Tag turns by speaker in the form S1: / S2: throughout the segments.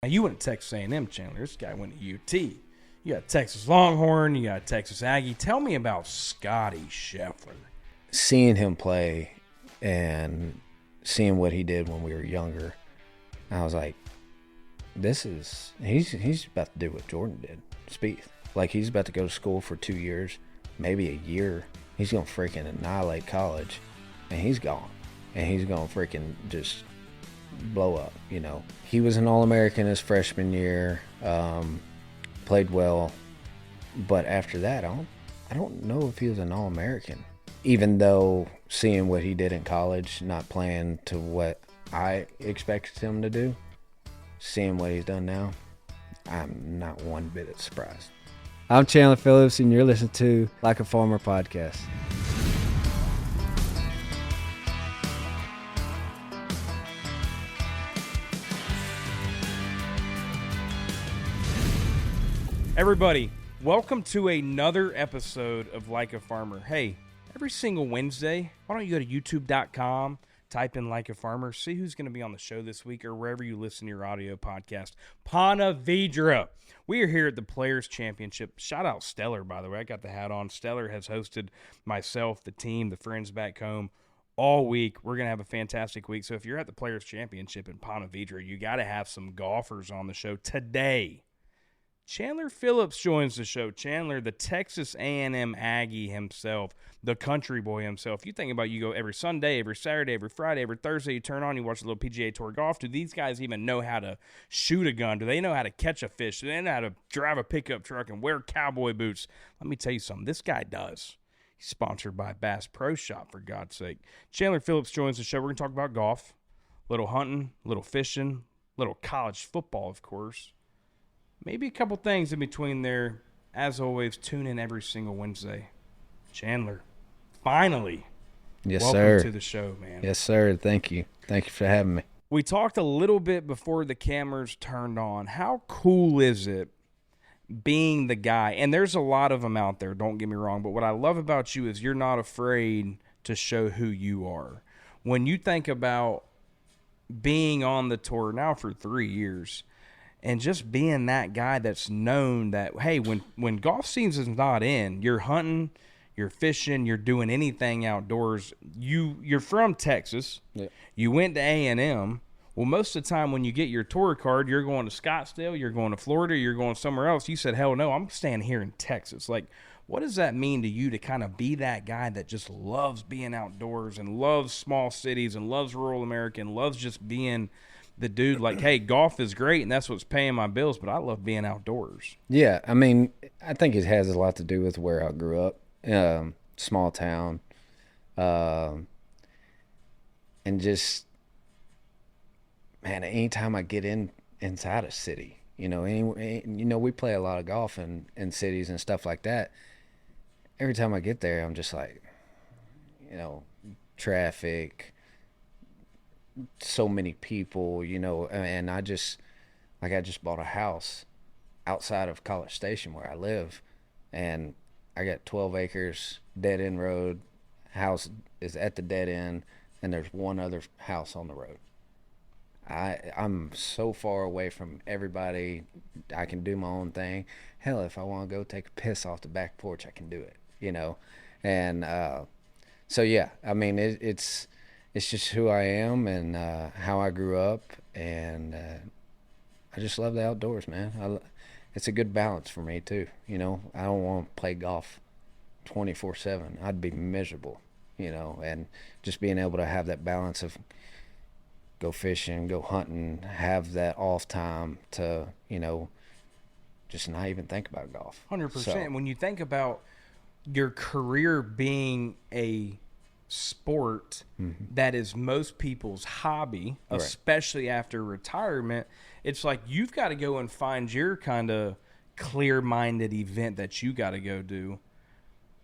S1: Now, you went to Texas A&M, Chandler. This guy went to UT. You got Texas Longhorn. You got Texas Aggie. Tell me about Scottie Scheffler.
S2: Seeing him play and seeing what he did when we were younger, I was like, he's about to do what Jordan did, Spieth. Like, he's about to go to school for 2 years, maybe a year. He's going to freaking annihilate college, and he's gone. And he's going to freaking just blow up, you know. He was an All-American his freshman year, played well. But after that, I don't know if he was an All-American. Even though seeing what he did in college, not playing to what I expected him to do, seeing what he's done now, I'm not one bit surprised.
S3: I'm Chandler Phillips, and you're listening to Like a Farmer podcast.
S1: Everybody, welcome to another episode of Like a Farmer. Hey, every single Wednesday, why don't you go to youtube.com, type in Like a Farmer, see who's going to be on the show this week or wherever you listen to your audio podcast. Ponte Vedra. We are here at the Players Championship. Shout out Stellar, by the way. I got the hat on. Stellar has hosted myself, the team, the friends back home all week. We're going to have a fantastic week. So if you're at the Players Championship in Ponte Vedra, you got to have some golfers on the show today. Chandler Phillips joins the show. Chandler, the Texas A&M Aggie himself, the country boy himself. You think about, you go every Sunday, every Saturday, every Friday, every Thursday, you turn on, you watch a little PGA Tour golf. Do these guys even know how to shoot a gun? Do they know how to catch a fish? Do they know how to drive a pickup truck and wear cowboy boots? Let me tell you something. This guy does. He's sponsored by Bass Pro Shop, for God's sake. Chandler Phillips joins the show. We're going to talk about golf, little hunting, little fishing, little college football, of course. Maybe a couple things in between there. As always, tune in every single Wednesday. Chandler, finally,
S2: Yes,
S1: welcome
S2: sir.
S1: to the show, man.
S2: Yes, sir. Thank you. Thank you for having me.
S1: We talked a little bit before the cameras turned on. How cool is it being the guy? And there's a lot of them out there, don't get me wrong, but what I love about you is you're not afraid to show who you are. When you think about being on the tour now for 3 years, and just being that guy that's known that, hey, when golf season's not in, you're hunting, you're fishing, you're doing anything outdoors. You're from Texas.
S2: Yeah.
S1: You went to A&M. Well, most of the time when you get your tour card, you're going to Scottsdale, you're going to Florida, you're going somewhere else. You said, hell no, I'm staying here in Texas. Like, what does that mean to you to kind of be that guy that just loves being outdoors and loves small cities and loves rural America and loves just being the dude, like, hey, golf is great and that's what's paying my bills, but I love being outdoors?
S2: Yeah, I mean, I think it has a lot to do with where I grew up. Small town. And just, man, anytime I get inside a city, we play a lot of golf in cities and stuff like that. Every time I get there, I'm just like, traffic, so many people, and I just bought a house outside of College Station where I live, and I got 12 acres, dead end road, house is at the dead end, and there's one other house on the road. I'm so far away from everybody. I can do my own thing. Hell, if I want to go take a piss off the back porch, I can do it, and so yeah, I mean, it's just who I am and how I grew up, and I just love the outdoors, man. It's a good balance for me too. I don't want to play golf 24/7. I'd be miserable, and just being able to have that balance of go fishing, go hunting, have that off time to, just not even think about golf.
S1: 100%.
S2: So,
S1: When you think about your career being a sport that is most people's hobby,
S2: Right.
S1: especially after retirement, it's like you've got to go and find your kind of clear-minded event that you got to go do.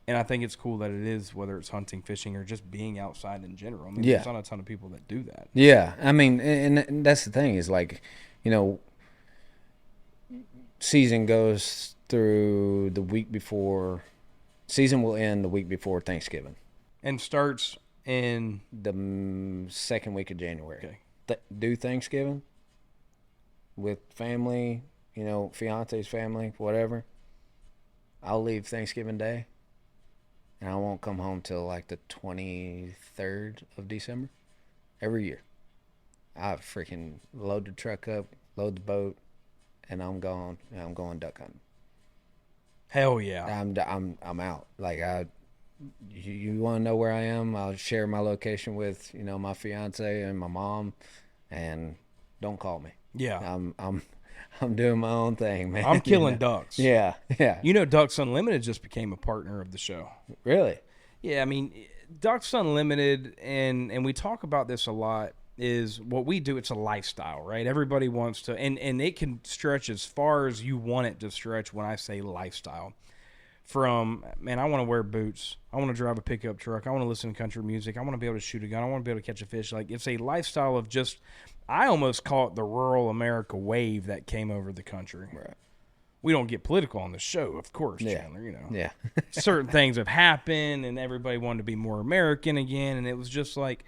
S1: And I think it's cool that it is, whether it's hunting, fishing, or just being outside in general. I mean,
S2: Yeah.
S1: there's not a ton of people that do that.
S2: Yeah, I mean, and that's the thing is, like, season goes through the week before. Season will end the week before Thanksgiving.
S1: And starts in
S2: The second week of January.
S1: Okay.
S2: Do Thanksgiving? with family, fiance's family, whatever, I'll leave Thanksgiving Day, and I won't come home till like the 23rd of December every year. I freaking load the truck up, load the boat, and I'm gone. And I'm going duck hunting.
S1: Hell yeah.
S2: I'm out. Like you want to know where I am? I'll share my location with my fiance and my mom, and don't call me.
S1: Yeah.
S2: I'm doing my own thing, man.
S1: I'm killing ducks.
S2: Yeah.
S1: Ducks Unlimited just became a partner of the show.
S2: Really?
S1: Yeah, I mean, Ducks Unlimited, and we talk about this a lot, is what we do. It's a lifestyle, right? Everybody wants to, and it can stretch as far as you want it to stretch when I say lifestyle. From, man, I want to wear boots. I want to drive a pickup truck. I want to listen to country music. I want to be able to shoot a gun. I want to be able to catch a fish. Like, it's a lifestyle of just, I almost call it the rural America wave that came over the country.
S2: Right.
S1: We don't get political on the show, of course,
S2: Yeah.
S1: Chandler,
S2: Yeah.
S1: Certain things have happened, and everybody wanted to be more American again, and it was just like,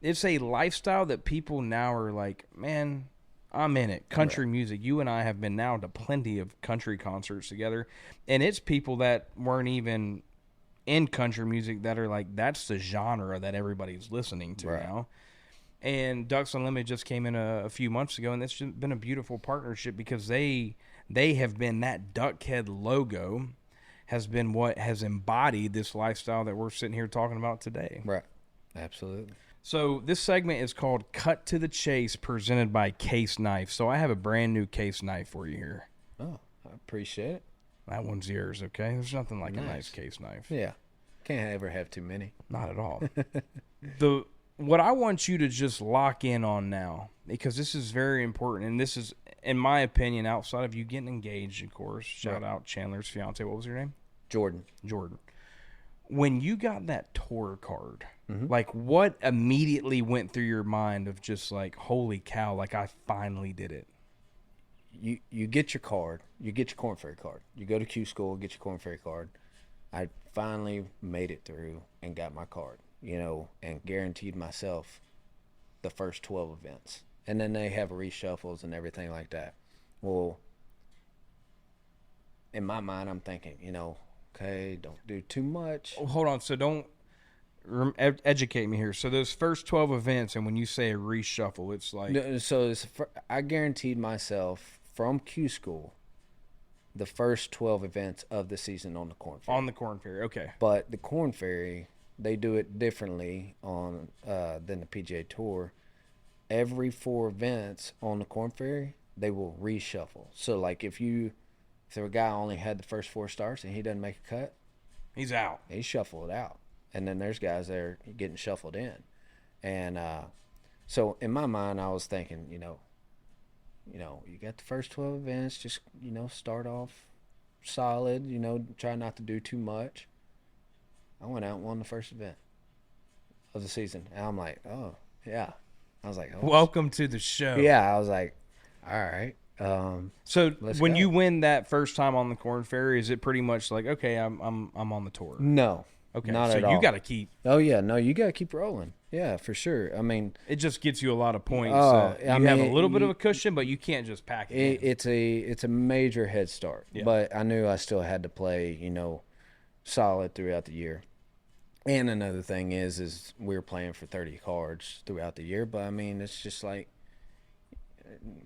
S1: it's a lifestyle that people now are like, man, I'm in it. Country music. You and I have been now to plenty of country concerts together, and it's people that weren't even in country music that are like, that's the genre that everybody's listening to now. And Ducks Unlimited just came in a few months ago, and it's just been a beautiful partnership because they have been, that Duckhead logo has been what has embodied this lifestyle that we're sitting here talking about today.
S2: Right. Absolutely.
S1: So this segment is called Cut to the Chase, presented by Case Knife. So I have a brand new Case Knife for you here.
S2: Oh, I appreciate it.
S1: That one's yours, okay? There's nothing like a nice case knife.
S2: Yeah. Can't ever have too many.
S1: Not at all. What I want you to just lock in on now, because this is very important, and this is, in my opinion, outside of you getting engaged, of course. Shout out Chandler's fiance. What was her name?
S2: Jordan.
S1: When you got that tour card, like, what immediately went through your mind of just like, holy cow, like, I finally did it?
S2: You get your card. You get your Corn Ferry card. You go to Q School, get your Corn Ferry card. I finally made it through and got my card, and guaranteed myself the first 12 events. And then they have reshuffles and everything like that. Well, in my mind, I'm thinking, okay, don't do too much.
S1: Oh, hold on. So don't educate me here. So those first 12 events, and when you say a reshuffle, it's like...
S2: I guaranteed myself from Q School the first 12 events of the season on the Corn Ferry.
S1: On the Corn Ferry, okay.
S2: But the Corn Ferry, they do it differently than the PGA Tour. Every 4 events on the Corn Ferry, they will reshuffle. So, like, if a guy only had the first 4 starts and he doesn't make a cut,
S1: he's out.
S2: He shuffled it out. And then there's guys that are getting shuffled in. And so in my mind, I was thinking, you got the first 12 events, just, start off solid, try not to do too much. I went out and won the first event of the season. And I'm like, oh, yeah. I was like, oh,
S1: welcome to the show.
S2: Yeah, I was like, all right.
S1: So when you win that first time on the Corn Ferry, is it pretty much like, okay, I'm on the tour?
S2: No.
S1: Okay,
S2: not
S1: so
S2: at all.
S1: You got to keep.
S2: Oh yeah, no, you got to keep rolling. Yeah, for sure. I mean,
S1: it just gets you a lot of points. You have a little bit of a cushion, but you can't just pack it in.
S2: It's a major head start. Yeah. But I knew I still had to play, solid throughout the year. And another thing is we were playing for 30 cards throughout the year. But I mean, it's just like,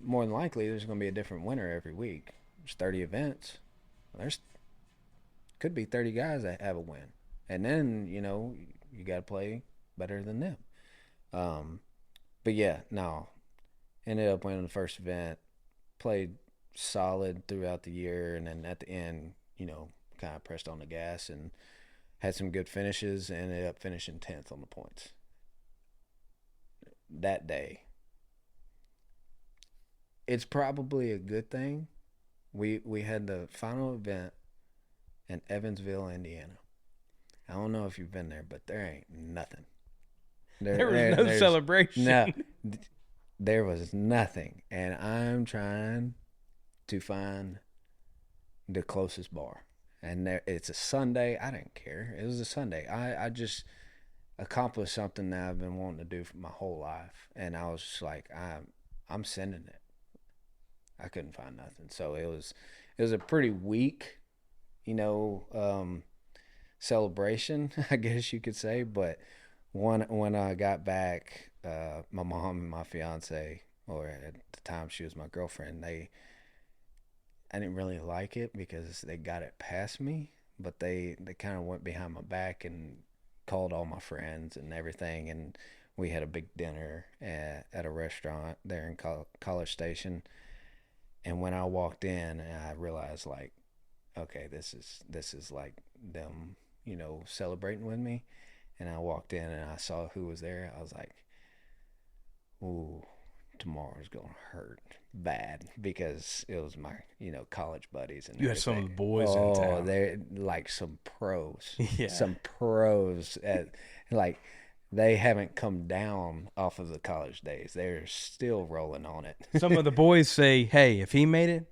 S2: more than likely, there's going to be a different winner every week. There's 30 events. Could be 30 guys that have a win. And then, you got to play better than them. But yeah, no. Ended up winning the first event. Played solid throughout the year. And then at the end, kind of pressed on the gas and had some good finishes. And ended up finishing 10th on the points. That day. It's probably a good thing. We had the final event in Evansville, Indiana. I don't know if you've been there, but there ain't nothing.
S1: There was no celebration.
S2: No, there was nothing. And I'm trying to find the closest bar. And it's a Sunday. I didn't care. It was a Sunday. I just accomplished something that I've been wanting to do for my whole life. And I was just like, I'm sending it. I couldn't find nothing. So it was a pretty weak, celebration, I guess you could say. But when I got back, my mom and my fiance, or at the time she was my girlfriend, I didn't really like it because they got it past me, but they kind of went behind my back and called all my friends and everything, and we had a big dinner at a restaurant there in College Station. And when I walked in, I realized, like, okay, this is like them, celebrating with me. And I walked in and I saw who was there. I was like, ooh, tomorrow's gonna hurt bad, because it was my college buddies and
S1: You had some of the boys in
S2: oh,
S1: town.
S2: they're like some pros.
S1: Yeah.
S2: Some pros at, like, they haven't come down off of the college days. They're still rolling on it.
S1: Some of the boys say, "Hey, if he made it,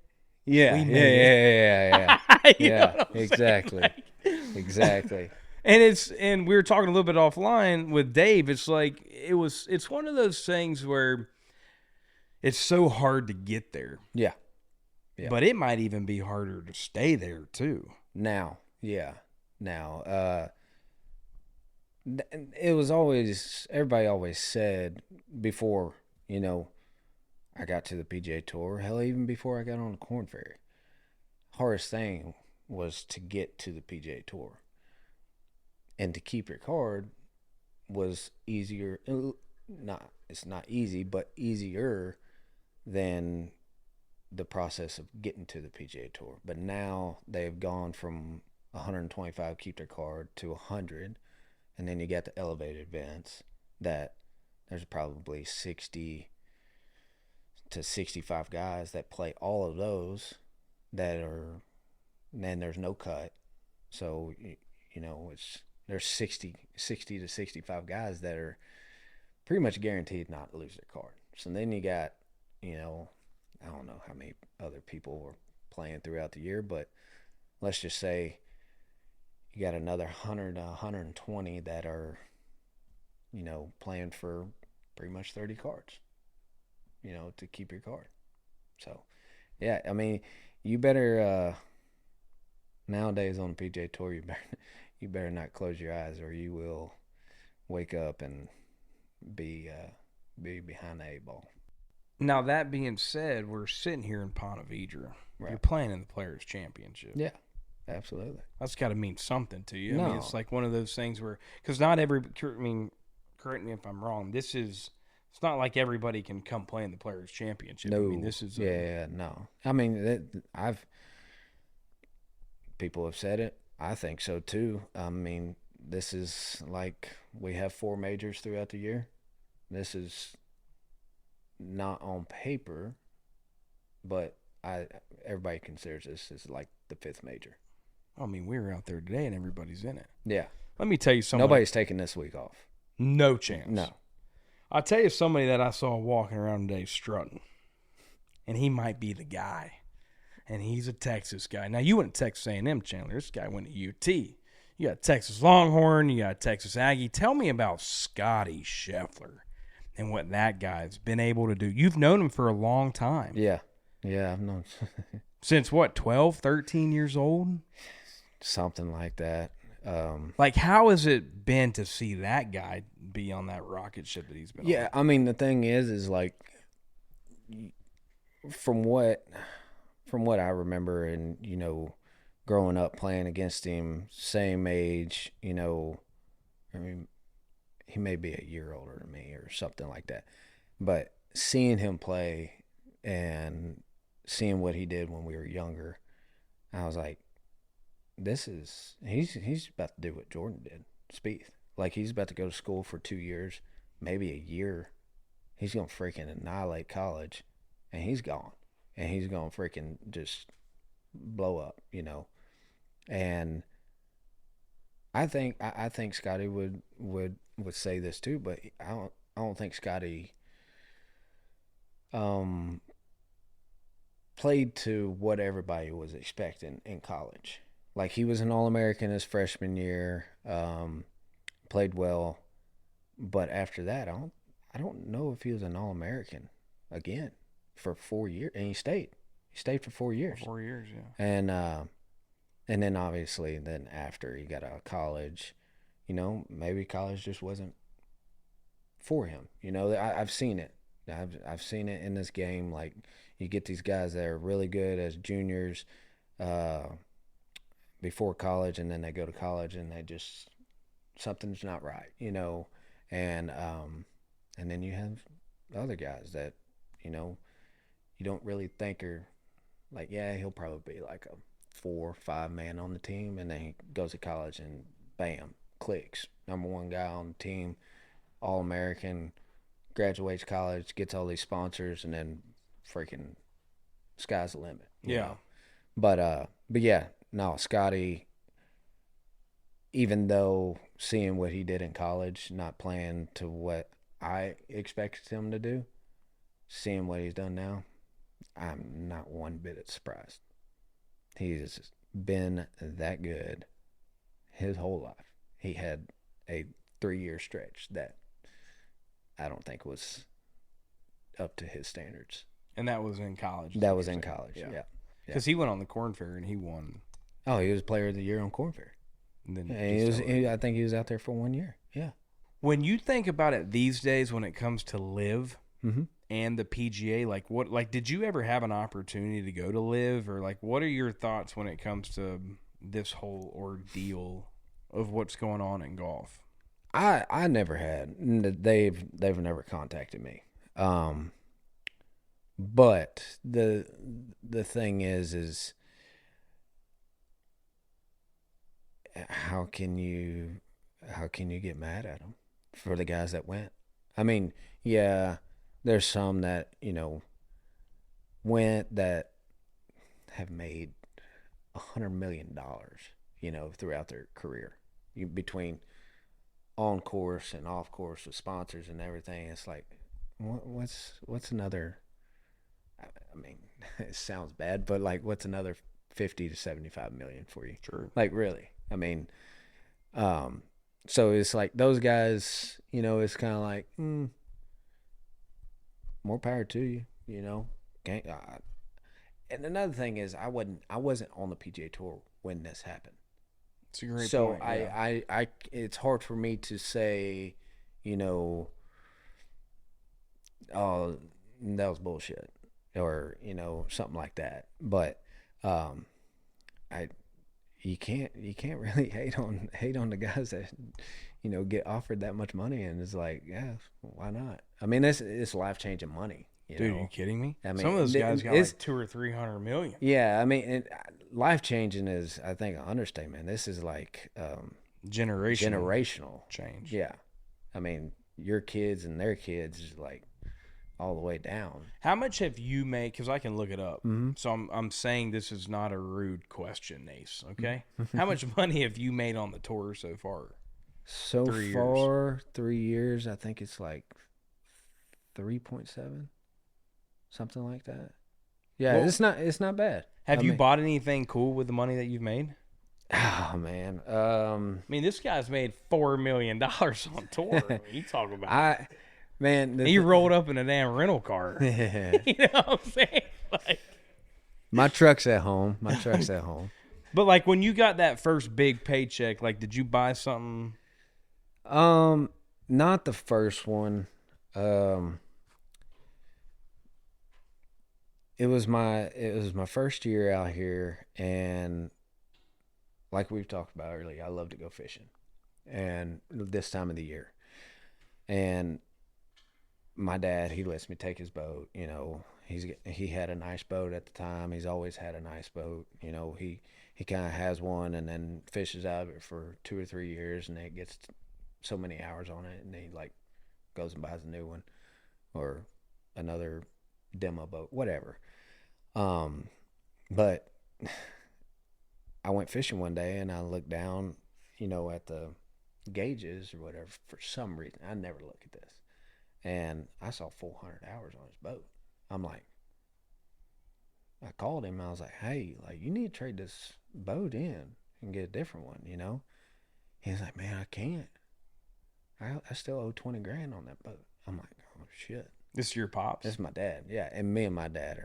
S2: Yeah,
S1: we made it." You know
S2: yeah,
S1: what I'm
S2: exactly,
S1: saying? Like,
S2: exactly.
S1: and we were talking a little bit offline with Dave. It's like it's one of those things where it's so hard to get there.
S2: Yeah. Yeah.
S1: But it might even be harder to stay there too.
S2: Now, it was always, everybody always said before, I got to the PGA Tour, hell, even before I got on the Corn Ferry, hardest thing was to get to the PGA Tour. And to keep your card was easier. It's not easy, but easier than the process of getting to the PGA Tour. But now they've gone from 125 keep their card to 100, and then you got the elevated events that there's probably 60 to 65 guys that play all of those that are, then there's no cut. So, there's 60 to 65 guys that are pretty much guaranteed not to lose their card. So then you got, I don't know how many other people were playing throughout the year, but let's just say you got another 100 to 120 that are, playing for pretty much 30 cards, to keep your card. So, yeah, I mean, you better, nowadays on the PGA Tour, you better not close your eyes, or you will wake up and be behind the 8 ball.
S1: Now, that being said, we're sitting here in Ponte Vedra.
S2: Right.
S1: You're playing in the Players' Championship.
S2: Yeah, absolutely.
S1: That's got to mean something to you.
S2: No.
S1: I mean, it's like one of those things where, because not every, correct me if I'm wrong, it's not like everybody can come play in the Players' Championship.
S2: No.
S1: I mean, this is
S2: no. I mean, people have said it. I think so too. I mean, this is like, we have 4 majors throughout the year. This is not on paper, but everybody considers this as like the 5th major.
S1: I mean, we were out there today and everybody's in it.
S2: Yeah.
S1: Let me tell you something.
S2: Nobody's taking this week off.
S1: No chance.
S2: No.
S1: I'll tell you somebody that I saw walking around today strutting, and he might be the guy, and he's a Texas guy. Now, you went to Texas A&M, Chandler. This guy went to UT. You got Texas Longhorn. You got Texas Aggie. Tell me about Scottie Scheffler and what that guy's been able to do. You've known him for a long time.
S2: Yeah. Yeah, I've known.
S1: Since what, 12, 13 years old?
S2: Something like that.
S1: Like, how has it been to see that guy be on that rocket ship that he's been on?
S2: Yeah, I mean, the thing is like, from what I remember, and growing up playing against him, same age, I mean, he may be a year older than me or something like that, but seeing him play and seeing what he did when we were younger, I was like, he's about to do what Jordan did, Spieth. Like, he's about to go to school for 2 years, maybe a year. He's going to freaking annihilate college, and he's gone. And he's going to freaking just blow up, And I think Scottie would say this too, but I don't think Scottie played to what everybody was expecting in college. Like, he was an All-American his freshman year, played well, but after that, I don't know if he was an All-American again. for 4 years, and he stayed. He stayed for 4 years.
S1: 4 years, yeah.
S2: And then obviously, then after he got out of college, maybe college just wasn't for him. I've seen it. I've seen it in this game. Like, you get these guys that are really good as juniors before college, and then they go to college and they just, something's not right, and then you have other guys that you don't really think are like, yeah, he'll probably be like a 4 or 5 man on the team, and then he goes to college and bam, clicks, number 1 guy on the team, All-American, graduates college, gets all these sponsors, and then freaking sky's the limit. you know. But yeah, no, Scottie, even though seeing what he did in college, not playing to what I expected him to do, seeing what he's done now, I'm not one bit surprised. He's been that good his whole life. He had a 3-year stretch that I don't think was up to his standards.
S1: And that was in college.
S2: That was in college, yeah.
S1: Because he went on the Corn Fair and he won.
S2: Oh, he was Player of the Year on Corn Fair.
S1: And then
S2: I think he was out there for 1 year. Yeah.
S1: When you think about it these days, when it comes to LIV and the PGA, like did you ever have an opportunity to go to LIV, or like what are your thoughts when it comes to this whole ordeal of what's going on in golf?
S2: I never had. They've never contacted me. But the thing is how can you get mad at them for the guys that went? I mean, yeah, there's some that, went that have made $100 million, throughout their career, between on course and off course with sponsors and everything. It's like, what's another? I mean, it sounds bad, but like, what's another 50 to 75 million for you?
S1: True.
S2: Like, really? I mean, so it's like those guys, it's kind of like, more power to you, And another thing is, I wasn't on the PGA Tour when this happened.
S1: It's a great
S2: so
S1: point.
S2: I it's hard for me to say, oh, that was bullshit, or something like that. But you can't really hate on the guys that get offered that much money, and it's like, yeah, why not? I mean, it's life-changing money.
S1: Dude, are you kidding me?
S2: I mean,
S1: some of those guys got like 200 or 300 million.
S2: Yeah, I mean, life-changing is, I think, an understatement. This is like generational
S1: change.
S2: Yeah, I mean, your kids and their kids is like all the way down.
S1: How much have you made? Because I can look it up.
S2: Mm-hmm.
S1: So I'm saying this is not a rude question, Nace. Okay, how much money have you made on the tour so far?
S2: So
S1: 3
S2: far,
S1: years.
S2: 3 years, I think it's like 3.7, something like that. Yeah,
S1: Well,
S2: it's not bad.
S1: Have you bought anything cool with the money that you've made?
S2: Oh man,
S1: I mean, this guy's made $4 million on tour. You talk about he rolled up in a damn rental car. You know what I'm saying? Like,
S2: my truck's at home.
S1: But like, when you got that first big paycheck, like, did you buy something?
S2: Not the first one. It was my first year out here, and like we've talked about earlier, I love to go fishing, and this time of the year, and my dad, he lets me take his boat. He had a nice boat at the time. He's always had a nice boat. He kind of has one and then fishes out of it for 2 or 3 years, and it gets so many hours on it, and he like goes and buys a new one or another demo boat, whatever. But I went fishing one day, and I looked down, at the gauges or whatever. For some reason, I never look at this, and I saw 400 hours on his boat. I'm like, I called him, and I was like, hey, like, you need to trade this boat in and get a different one, He's like, man, I can't. I still owe $20,000 on that boat. I'm like, oh shit.
S1: This is your pops?
S2: This is my dad. Yeah, and me and my dad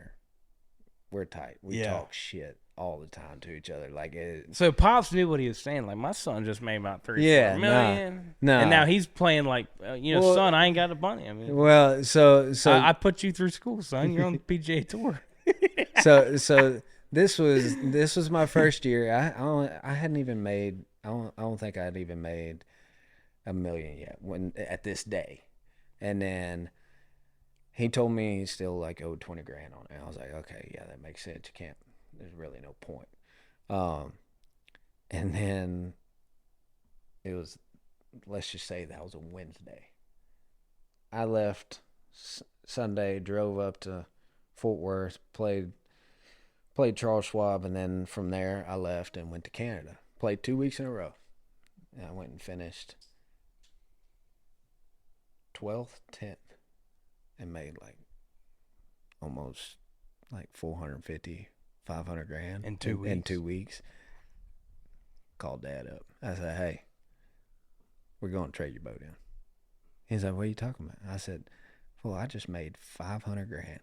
S2: we're tight. We
S1: Yeah.
S2: talk shit all the time to each other. Like
S1: So pops knew what he was saying. Like, my son just made about $3
S2: Yeah,
S1: million.
S2: nah.
S1: And now he's playing like,
S2: Well,
S1: son, I ain't got the money. I mean,
S3: Well, so
S1: I put you through school, son. You're on the PGA Tour.
S3: so this was my first year. I hadn't even made. I don't think I'd even made $1 million yet at this day, and then he told me he still like owed $20,000 on it. I was like, okay, yeah, that makes sense. You can't. There's really no point. And then it was, let's just say that was a Wednesday. I left Sunday, drove up to Fort Worth, played Charles Schwab, and then from there I left and went to Canada. Played 2 weeks in a row. And I went and finished 12th, 10th, and made like almost like 450, 500 grand
S1: in 2 weeks.
S2: In 2 weeks. Called Dad up. I said, hey, we're going to trade your boat in. He's like, what are you talking about? I said, well, I just made 500 grand.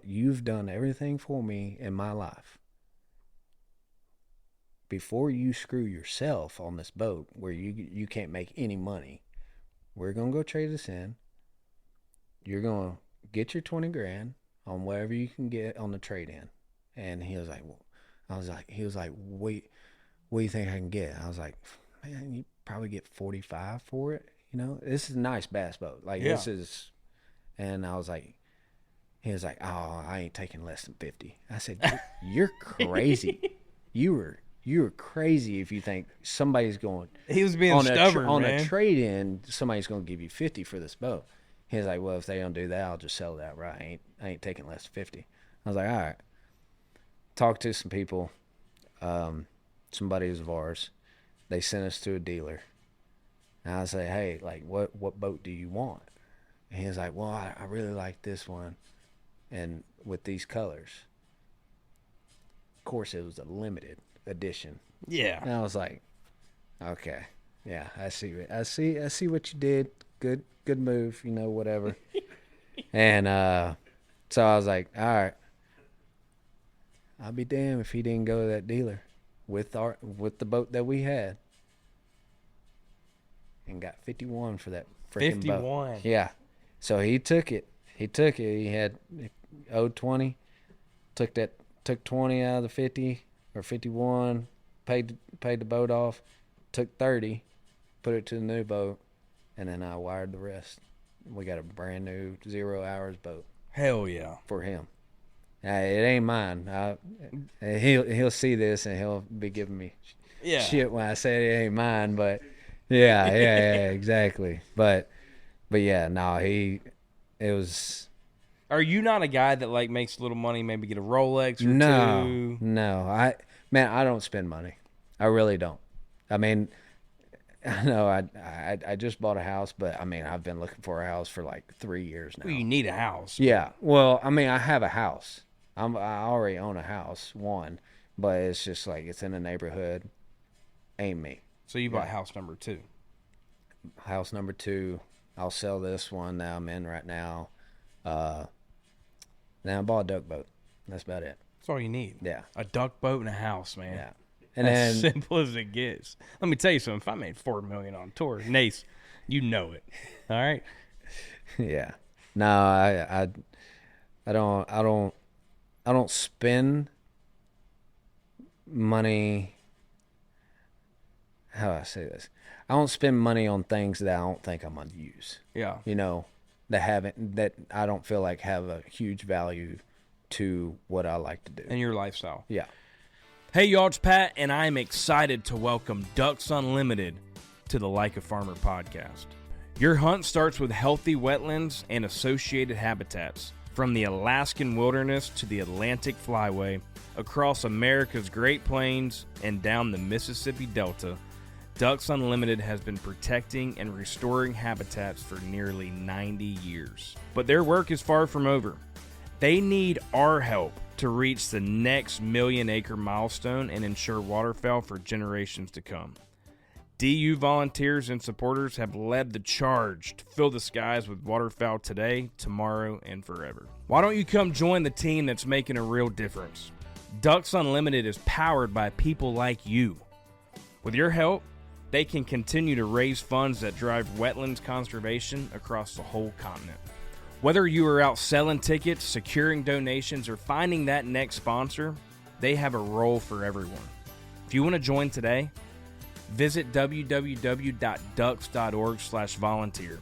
S2: You've done everything for me in my life. Before you screw yourself on this boat where you can't make any money, we're going to go trade this in. You're going to get your 20 grand on whatever you can get on the trade in. And he was like, he was like, wait, what do you think I can get? I was like, man, you probably get 45 for it. This is a nice bass boat. Like,
S1: yeah.
S2: This is, and I was like, he was like, oh, I ain't taking less than 50. I said, you're crazy. You were crazy if you think somebody's going.
S1: He was being stubborn,
S2: on
S1: man.
S2: a trade-in, somebody's going to give you 50 for this boat. He was like, well, if they don't do that, I'll just sell it outright. I ain't taking less than 50. I was like, all right. Talked to some people, some buddies of ours. They sent us to a dealer. And I said, hey, like, what boat do you want? And he was like, well, I really like this one, and with these colors. Of course, it was a limited edition.
S1: Yeah.
S2: And I was like, okay, yeah, I see what you did. Good move, whatever. And so I was like, all right, I'll be damned if he didn't go to that dealer with the boat that we had and got 51 for that freaking boat.
S1: 51.
S2: Yeah. So he took it. He had owed 20. Took 20 out of the 50 or 51. Paid the boat off. Took 30. Put it to the new boat, and then I wired the rest. We got a brand new 0 hours boat.
S1: Hell yeah.
S2: For him. It ain't mine. He'll see this and he'll be giving me shit when I say it ain't mine. But yeah, exactly. But yeah, no, it was.
S1: Are you not a guy that like makes a little money, maybe get a Rolex or two?
S2: No. I don't spend money. I really don't. I mean, I know I just bought a house, but I mean, I've been looking for a house for like 3 years now.
S1: Well, you need a house.
S2: Yeah. Well, I mean, I have a house. I already own a house, one, but it's just like it's in a neighborhood. Ain't me.
S1: So you bought house number 2.
S2: House number 2. I'll sell this one that I'm in right now. Now I bought a duck boat. That's about it.
S1: That's all you need.
S2: Yeah.
S1: A duck boat and a house, man.
S2: Yeah. And
S1: as
S2: then
S1: simple as it gets. Let me tell you something. If I made $4 million on tour, Nace, you know it. All right.
S2: Yeah. No, I don't spend money. How do I say this? I don't spend money on things that I don't think I'm gonna use.
S1: Yeah.
S2: That I don't feel like have a huge value to what I like to do.
S1: And your lifestyle.
S2: Yeah.
S1: Hey, y'all, it's Pat, and I'm excited to welcome Ducks Unlimited to the Like a Farmer podcast. Your hunt starts with healthy wetlands and associated habitats. From the Alaskan wilderness to the Atlantic flyway, across America's Great Plains and down the Mississippi Delta, Ducks Unlimited has been protecting and restoring habitats for nearly 90 years. But their work is far from over. They need our help to reach the next 1 million acre milestone and ensure waterfowl for generations to come. DU volunteers and supporters have led the charge to fill the skies with waterfowl today, tomorrow, and forever. Why don't you come join the team that's making a real difference? Ducks Unlimited is powered by people like you. With your help, they can continue to raise funds that drive wetlands conservation across the whole continent. Whether you are out selling tickets, securing donations, or finding that next sponsor, they have a role for everyone. If you want to join today, visit www.ducks.org/volunteer.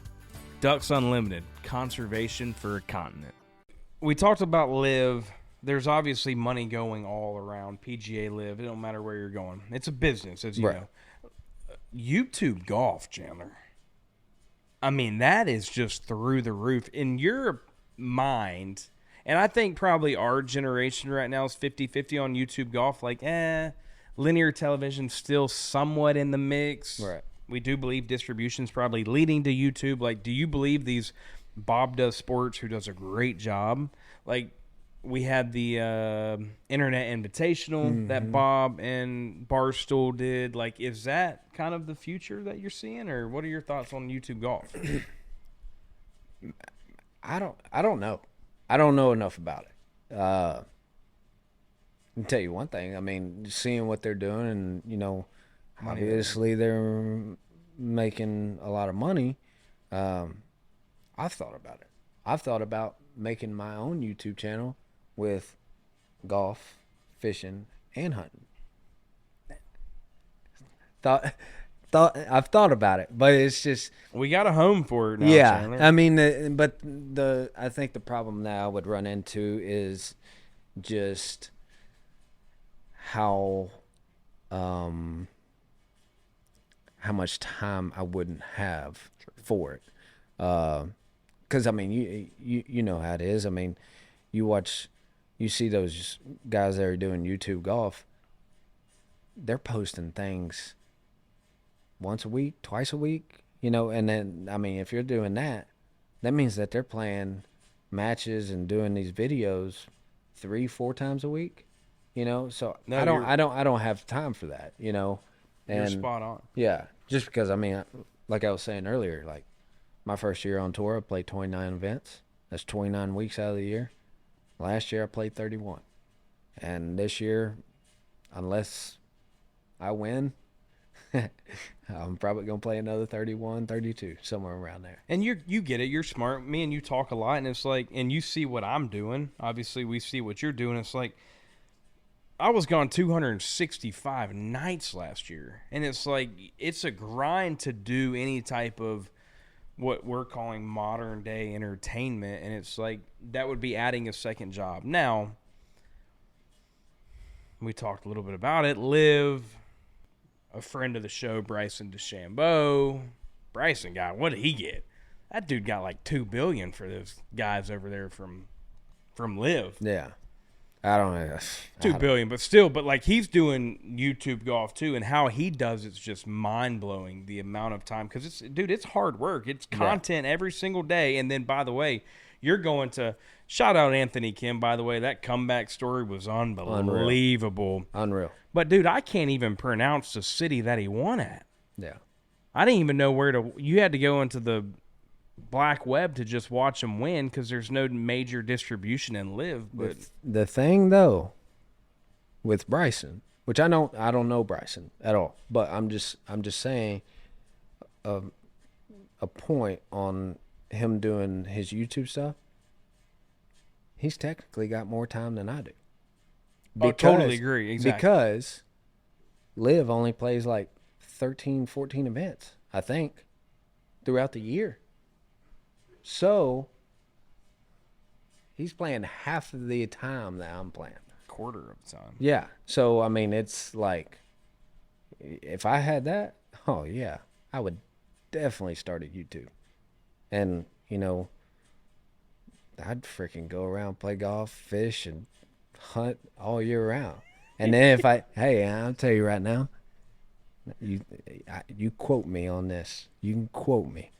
S1: Ducks Unlimited, conservation for a continent. We talked about LIV. There's obviously money going all around PGA LIV. It don't matter where you're going. It's a business, as you know. YouTube golf, Chandler. I mean, that is just through the roof. In your mind, and I think probably our generation right now is 50-50 on YouTube golf. Like, linear television's still somewhat in the mix.
S2: Right.
S1: We do believe distribution's probably leading to YouTube. Like, do you believe these Bob Does Sports, who does a great job? Like, we had the Internet Invitational that Bob and Barstool did. Like, is that kind of the future that you're seeing, or what are your thoughts on YouTube golf?
S2: I don't know. I don't know enough about it. I can tell you one thing. I mean, seeing what they're doing, and obviously they're making a lot of money. I've thought about it. I've thought about making my own YouTube channel with golf, fishing, and hunting. I've thought about it, but it's just
S1: We got a home for it now,
S2: yeah.
S1: Chandler.
S2: I mean, I think the problem that I would run into is just how much time I wouldn't have for it. Because I mean, you know how it is. I mean, you see those guys that are doing YouTube golf. They're posting things once a week, twice a week, and then, I mean, if you're doing that, that means that they're playing matches and doing these videos 3-4 times a week, so
S1: No,
S2: I don't have time for that, and
S1: You're spot on.
S2: yeah, just because, I mean, like I was saying earlier, like my first year on tour, I played 29 events. That's 29 weeks out of the year. Last year I played 31. And this year, unless I win, I'm probably going to play another 31, 32, somewhere around there.
S1: And you get it. You're smart. Me and you talk a lot, and it's like, and you see what I'm doing. Obviously, we see what you're doing. It's like, I was gone 265 nights last year, and it's like, it's a grind to do any type of what we're calling modern day entertainment, and it's like, that would be adding a second job. Now, we talked a little bit about it. LIV, a friend of the show, Bryson DeChambeau. Bryson what did he get? That dude got like $2 billion for those guys over there from LIV.
S2: Yeah. I don't know.
S1: $2 billion, but still, like, he's doing YouTube golf too, and how he does it's just mind blowing, the amount of time, because it's hard work. It's content every single day. And then, by the way, you're going to shout out Anthony Kim. By the way, that comeback story was unbelievable.
S2: Unreal.
S1: But dude, I can't even pronounce the city that he won at.
S2: Yeah.
S1: I didn't even know where to. You had to go into the black web to just watch him win, because there's no major distribution in LIV. But
S2: the thing though, with Bryson, which I don't know Bryson at all, but I'm just saying, a point on him doing his YouTube stuff. He's technically got more time than I do.
S1: I totally agree. Exactly.
S2: Because LIV only plays like 13, 14 events, I think, throughout the year. So he's playing half of the time that I'm playing.
S1: Quarter of the time.
S2: Yeah. So, I mean, it's like, if I had that, oh, yeah, I would definitely start at YouTube. And, I'd freaking go around, play golf, fish, and hunt all year round. And then I'll tell you right now, you quote me on this. You can quote me.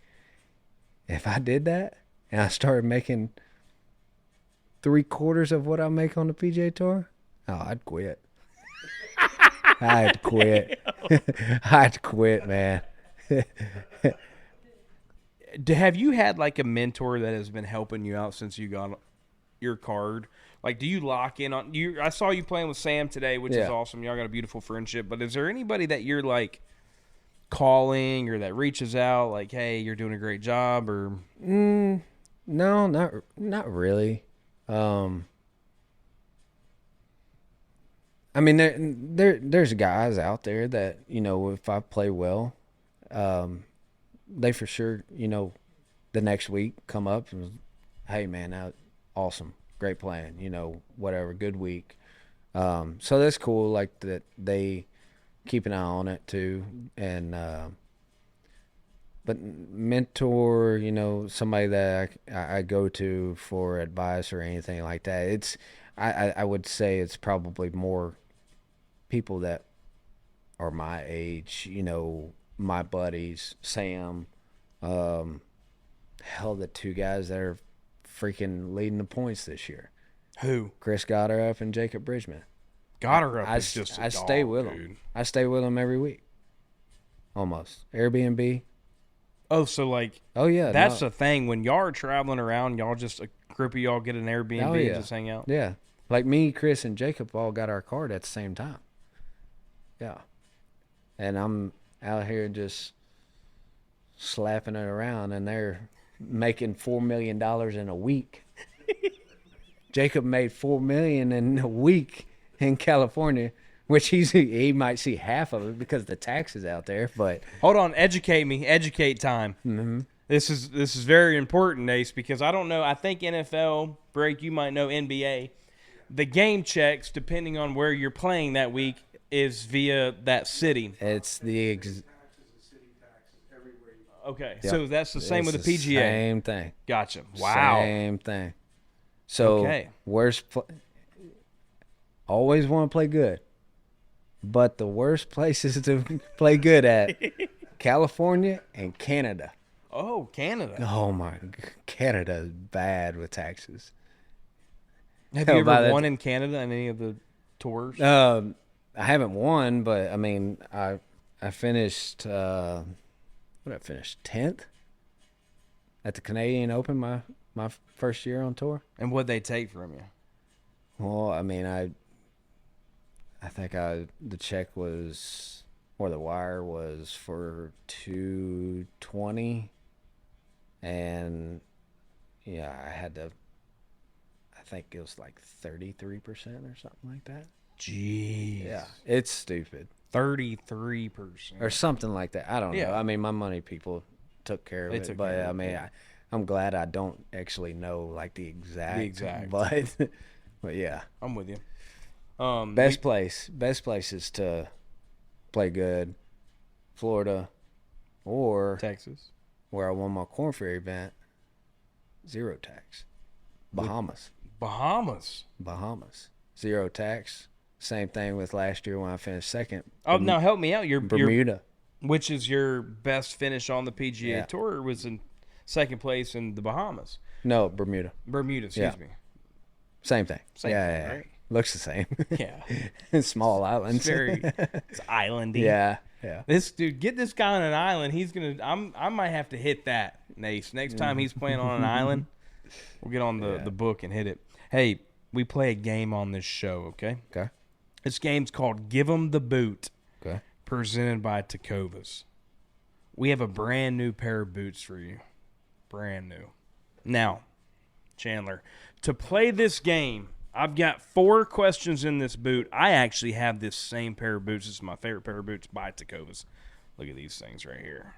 S2: If I did that and I started making 3/4 of what I make on the PGA Tour, oh, I'd quit.
S3: I had to quit. I had to quit, man.
S1: Have you had like a mentor that has been helping you out since you got your card? Like, do you lock in on you? I saw you playing with Sam today, which is awesome. Y'all got a beautiful friendship. But is there anybody that you're like calling or that reaches out, like, hey, you're doing a great job, or?
S3: No, not really. I mean, there's guys out there that, you know, if I play well, they for sure, you know, the next week come up and, hey, man, that awesome, great playing, you know, whatever, good week. So that's cool, like that they keep an eye on it too. And but mentor, you know, somebody that I go to for advice or anything like that, it's I would say it's probably more people that are my age, you know, my buddies, Sam, hell, the two guys that are freaking leading the points this year.
S1: Who?
S3: Chris Gotterup and Jacob Bridgman.
S1: Gotterup is just a
S3: I
S1: dog,
S3: stay with
S1: dude.
S3: them. I stay with them every week. Almost. Airbnb.
S1: Oh, so like,
S3: Oh, yeah.
S1: that's the thing. When y'all are traveling around, y'all just, a group of y'all get an Airbnb
S3: Oh,
S1: and
S3: yeah.
S1: just hang out?
S3: Yeah. Like me, Chris, and Jacob all got our card at the same time. Yeah. And I'm out here just slapping it around, and they're making $4 million in a week. Jacob made $4 million in a week in California, which he might see half of it because the taxes out there. But
S1: Hold on, educate me. Educate time.
S3: mm-hmm.
S1: This is very important, Ace, because I don't know. I think NFL, Break, you might know NBA. The game checks, depending on where you're playing that week, is via that city.
S3: It's the
S1: Okay,
S3: Yep.
S1: so that's the same
S3: it's
S1: with the PGA.
S3: Same thing.
S1: Gotcha. Wow.
S3: Same thing. So
S1: Okay.
S3: always want to play good, but the worst places to play good at, California and Canada.
S1: Oh, Canada.
S3: Oh my, Canada is bad with taxes.
S1: Have
S3: Hell,
S1: you
S3: by
S1: ever
S3: the-
S1: won in Canada in any of the tours?
S3: I haven't won, but I mean, I finished. What did I finish? 10th at the Canadian Open, my first year on tour.
S1: And what'd they take from you?
S3: Well, I mean, I think the check was, or the wire was for 220, and yeah, I think it was like 33% or something like that.
S1: Jeez.
S3: Yeah, it's stupid.
S1: 33%.
S3: Or something like that. I don't
S1: Yeah.
S3: know. I mean, my money people took care of
S1: They
S3: it,
S1: took
S3: but
S1: care of
S3: I
S1: it,
S3: mean,
S1: yeah.
S3: I'm glad I don't actually know like the exact. But yeah,
S1: I'm with you.
S3: best places to play good, Florida, or
S1: Texas.
S3: where I won my Corn Ferry event, 0 tax, Bahamas,
S1: Bahamas.
S3: 0 tax. Same thing with last year when I finished second.
S1: Oh, now help me out. Your
S3: Bermuda.
S1: which is your best finish on the PGA
S3: Yeah.
S1: Tour, was in second place in the Bahamas.
S3: No, Bermuda.
S1: Bermuda, excuse
S3: Yeah.
S1: me.
S3: Same thing.
S1: Same
S3: yeah,
S1: thing, right?
S3: Looks the same.
S1: Yeah.
S3: Small islands.
S1: It's islandy.
S3: yeah.
S1: This dude, get this guy on an island. He's gonna. I might have to hit that, Nace. Next time he's playing on an island, we'll get on the book and hit it. Hey, we play a game on this show, okay?
S3: Okay.
S1: This game's called Give 'em the Boot,
S3: Okay.
S1: presented by TECOVAS. We have a brand new pair of boots for you. Brand new. Now, Chandler, to play this game, I've got 4 questions in this boot. I actually have this same pair of boots. This is my favorite pair of boots by TECOVAS. Look at these things right here.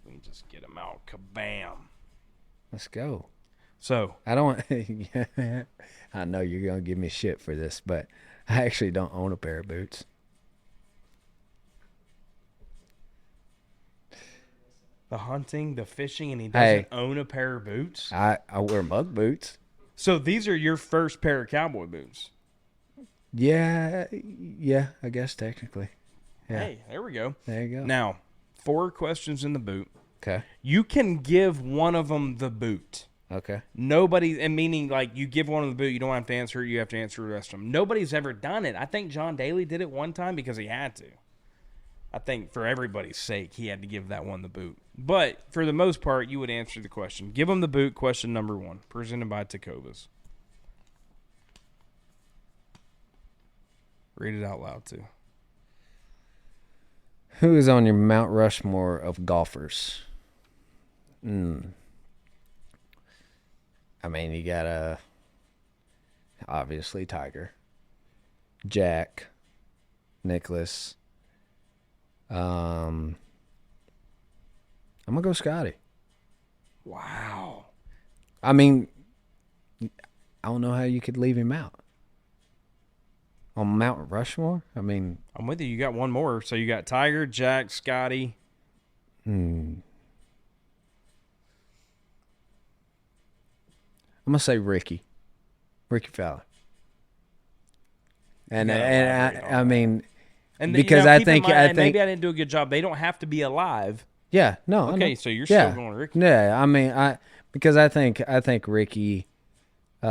S1: Let me just get them out. Kabam.
S3: Let's go.
S1: So,
S3: I don't. I know you're gonna give me shit for this, but I actually don't own a pair of boots.
S1: the hunting, the fishing, and he doesn't own a pair of boots?
S3: I wear mug boots.
S1: So these are your first pair of cowboy boots.
S3: Yeah, I guess technically. Yeah.
S1: Hey, there we go.
S3: There you go.
S1: Now, 4 questions in the boot.
S3: Okay.
S1: You can give one of them the boot.
S2: Okay.
S1: Nobody, and meaning like you give one of the boot, you don't have to answer it, you have to answer the rest of them. Nobody's ever done it. I think John Daly did it one time because he had to. I think for everybody's sake, he had to give that one the boot. But for the most part, you would answer the question. Give him the boot, question number 1, presented by TECOVAS. Read it out loud, too.
S2: Who is on your Mount Rushmore of golfers? I mean, you got obviously Tiger, Jack, Nicholas. I'm gonna go Scottie.
S1: Wow.
S2: I mean, I don't know how you could leave him out on Mount Rushmore. I mean,
S1: I'm with you. You got one more. So you got Tiger, Jack, Scottie.
S2: I'm gonna say Ricky Fowler. And I mean,
S1: And
S2: because
S1: keep
S2: I
S1: in
S2: think
S1: mind, maybe I didn't do a good job. They don't have to be alive.
S2: Yeah, no.
S1: Okay, so you're still going Ricky.
S2: Yeah, I mean, because I think Ricky, he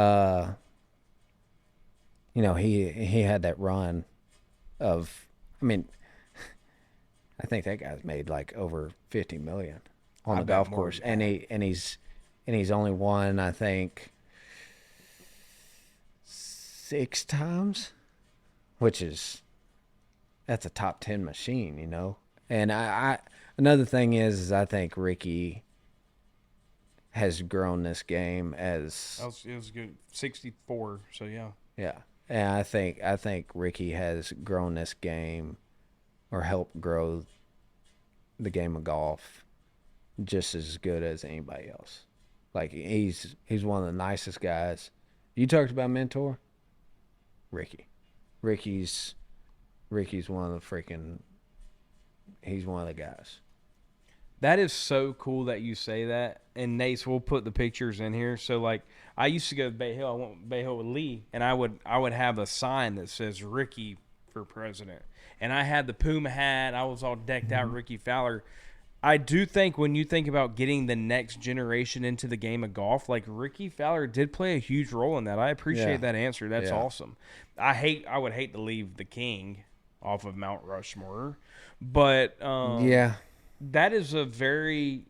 S2: had that run of, I mean, I think that guy's made like over 50 million on the golf course, and he's only won, I think, 6 times, which is, that's a top 10 machine, you know. And another thing is I think Ricky has grown this game as
S1: It was good. 64. So yeah.
S2: yeah, and I think Ricky has grown this game or helped grow the game of golf just as good as anybody else. Like he's one of the nicest guys. You talked about mentor, Ricky. Ricky's one of the he's one of the guys.
S1: That is so cool that you say that. And Nace, we'll put the pictures in here. So like I used to go to Bay Hill. I went to Bay Hill with Lee, and I would have a sign that says Ricky for president. And I had the Puma hat. I was all decked out, Ricky Fowler. I do think when you think about getting the next generation into the game of golf, like Ricky Fowler did play a huge role in that. I appreciate that answer. That's awesome. I would hate to leave the king off of Mount Rushmore, but that is a very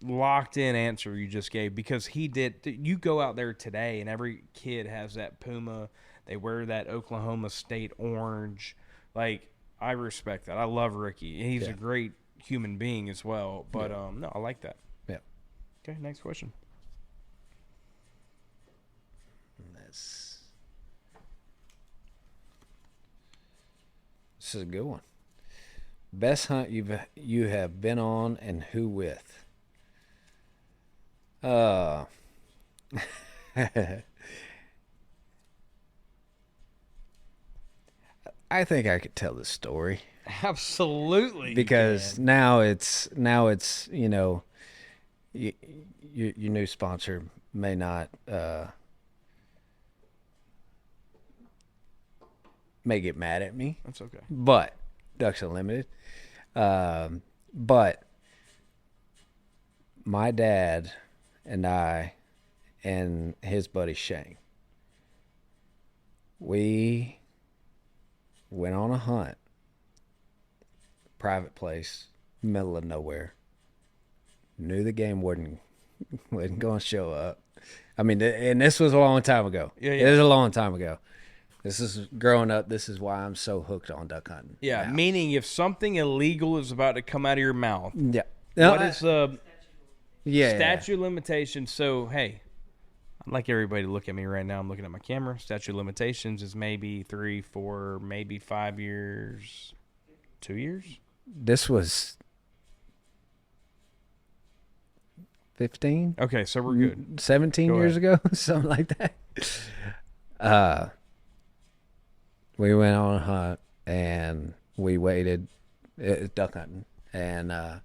S1: locked in answer you just gave, because he did. You go out there today and every kid has that Puma. They wear that Oklahoma State orange. Like, I respect that. I love Ricky. He's a great human being as well. But no, I like that.
S2: Yeah.
S1: Okay, next question.
S2: This is a good one. Best hunt you have been on, and who with? I think I could tell this story.
S1: Absolutely.
S2: Because now it's you know, your new sponsor may not may get mad at me.
S1: That's okay.
S2: But Ducks Unlimited. But my dad and I and his buddy Shane, we went on a hunt, private place, middle of nowhere. Knew the game wasn't going to show up. I mean, and this was a long time ago.
S1: Yeah.
S2: It was a long time ago. This is growing up. This is why I'm so hooked on duck hunting.
S1: Yeah,
S2: now.
S1: meaning if something illegal is about to come out of your mouth,
S2: what
S1: is statute of limitations? So, hey, I'd like everybody to look at me right now. I'm looking at my camera. Statute of limitations is maybe 3, 4, maybe 5 years, 2 years.
S2: This was 15.
S1: Okay, so we're good.
S2: 17 years ago, something like that. We went on a hunt and we waited. It was duck hunting, and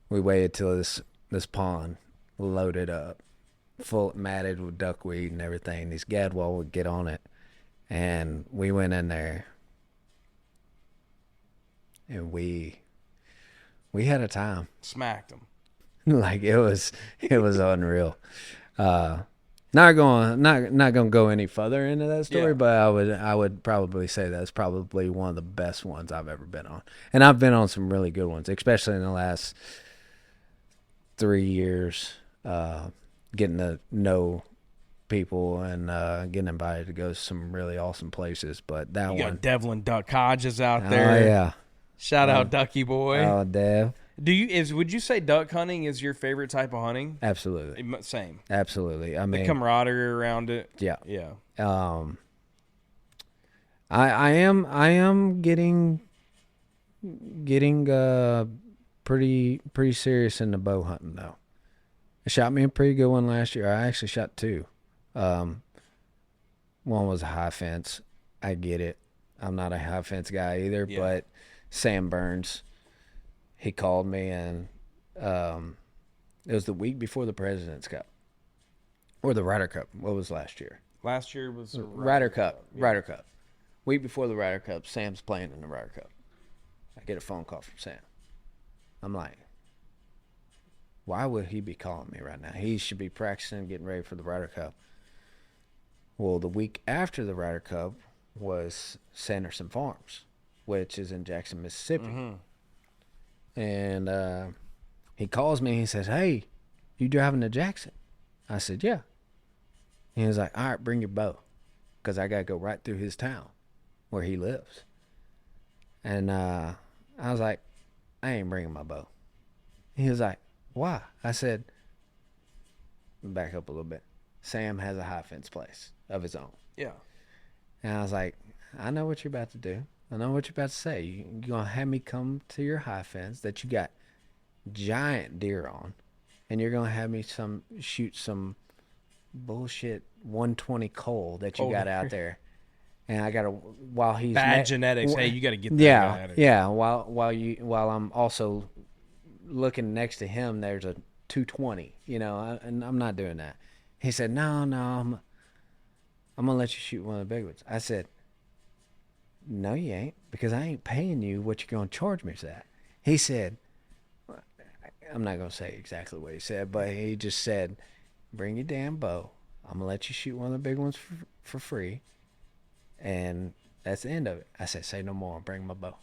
S2: we waited till this pond loaded up, full matted with duckweed and everything. These gadwall would get on it, and we went in there, and we had a time.
S1: Smacked them.
S3: Like it was unreal. Not gonna go any further into that story,
S1: Yeah.
S3: but I would probably say that's probably one of the best ones I've ever been on, and I've been on some really good ones, especially in the last 3 years. Getting to know people and getting invited to go to some really awesome places, but that
S1: You
S3: one,
S1: got Devlin Duck Hodges out
S3: oh
S1: there.
S3: yeah,
S1: Shout out Ducky Boy.
S3: oh Dev,
S1: Would you say duck hunting is your favorite type of hunting?
S3: absolutely,
S1: Same.
S3: absolutely. I
S1: The
S3: mean,
S1: camaraderie around it.
S3: yeah.
S1: Yeah.
S3: I am getting pretty serious in the bow hunting though. I shot me a pretty good one last year. I actually shot two. One was a high fence. I get it. I'm not a high fence guy either,
S1: Yeah.
S3: but Sam Burns, he called me, and it was the week before the President's Cup or the Ryder Cup. What was last year?
S1: Last year was a
S3: Ryder Cup.
S1: Yeah.
S3: Ryder Cup. Week before the Ryder Cup, Sam's playing in the Ryder Cup. I get a phone call from Sam. I'm like, why would he be calling me right now? He should be practicing, getting ready for the Ryder Cup. Well, the week after the Ryder Cup was Sanderson Farms, which is in Jackson, Mississippi.
S1: Mm-hmm.
S3: And he calls me and he says, hey, you driving to Jackson? I said, yeah. He was like, all right, bring your bow, because I got to go right through his town where he lives. And I was like, I ain't bringing my bow. He was like, why? I said, back up a little bit. Sam has a high fence place of his own.
S1: Yeah.
S3: And I was like, I know what you're about to do. I know what you're about to say. You're going to have me come to your high fence that you got giant deer on, and you're going to have me shoot some bullshit 120 coal that you got out there. And I got to, while he's
S1: Bad genetics. Hey, you got to get that
S3: yeah,
S1: guy out of
S3: yeah. While I'm also looking next to him, there's a 220. And I'm not doing that. He said, no, I'm gonna let you shoot one of the big ones. I said, no, you ain't, because I ain't paying you what you're gonna charge me for that. He said, I'm not gonna say exactly what he said, but he just said, bring your damn bow. I'm gonna let you shoot one of the big ones for free. And that's the end of it. I said, say no more. Bring my bow.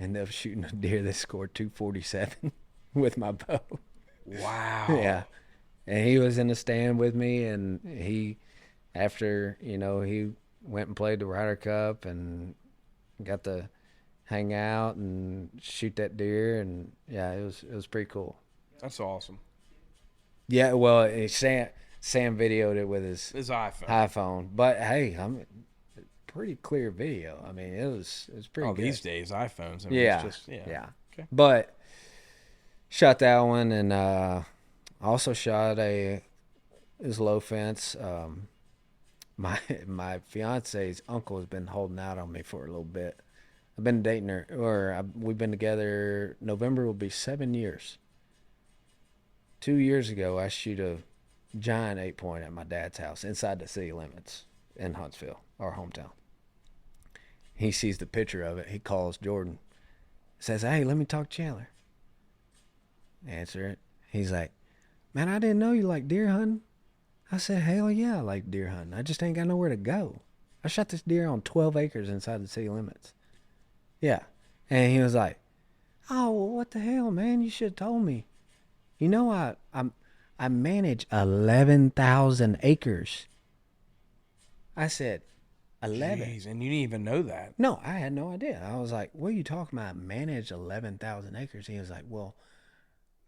S3: Ended up shooting a deer that scored 247 with my bow.
S1: Wow.
S3: Yeah. And he was in the stand with me, and he, after, he went and played the Ryder Cup and got to hang out and shoot that deer, and yeah, it was pretty cool.
S1: That's awesome.
S3: Yeah, well, Sam videoed it with his
S1: iPhone.
S3: But hey, pretty clear video. I mean, it was pretty good.
S1: These days iPhones. I mean,
S3: Yeah,
S1: it's just,
S3: yeah.
S1: Okay.
S3: But shot that one, and also shot his low fence. My fiance's uncle has been holding out on me for a little bit. I've been dating her, we've been together. November will be 7 years. 2 years ago, I shoot a giant 8-point at my dad's house inside the city limits in Huntsville, our hometown. He sees the picture of it. He calls Jordan, says, hey, let me talk to Chandler. Answer it. He's like, man, I didn't know you like deer hunting. I said, hell yeah, I like deer hunting. I just ain't got nowhere to go. I shot this deer on 12 acres inside the city limits. Yeah. And he was like, oh, well, what the hell, man? You should have told me. I manage 11,000 acres. I said, 11?
S1: Jeez, and you didn't even know that.
S3: No, I had no idea. I was like, what are you talking about? I manage 11,000 acres. He was like, well,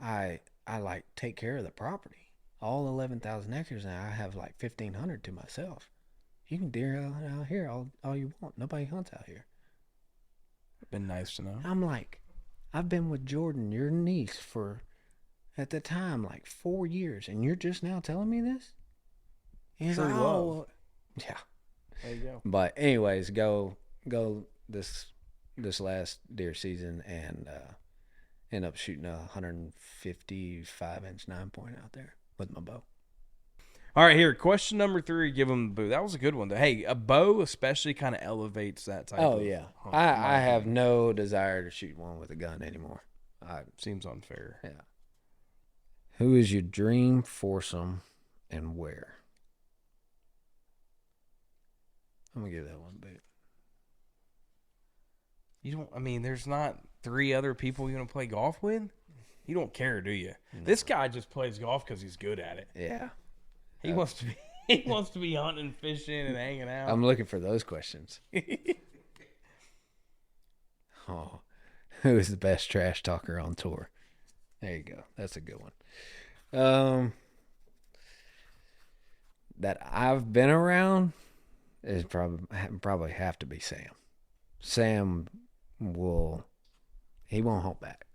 S3: I like take care of the property. All 11,000 acres, and I have like 1,500 to myself. You can deer out here all you want. Nobody hunts out here.
S1: Been nice to know.
S3: I'm like, I've been with Jordan, your niece, for, at the time, like 4 years, and you're just now telling me this? He's like, oh, yeah.
S1: There you go.
S3: But anyways, go this last deer season and end up shooting a 155-inch 9-point out there with my bow.
S1: All right, here, question number 3, give them the bow. That was a good one. Hey, a bow especially kind of elevates that type of...
S3: Oh, yeah. I have no desire to shoot one with a gun anymore.
S1: Seems unfair.
S3: Yeah. Who is your dream foursome and where? I'm going to give that one a bit.
S1: You don't. I mean, there's not 3 other people you want to play golf with. You don't care, do you?
S3: No.
S1: This guy just plays golf because he's good at it.
S3: Yeah.
S1: He wants to be. He wants to be hunting, fishing, and hanging out.
S3: I'm looking for those questions. Oh, who is the best trash talker on tour? There you go. That's a good one. That I've been around is probably have to be Sam. Sam he won't hold back.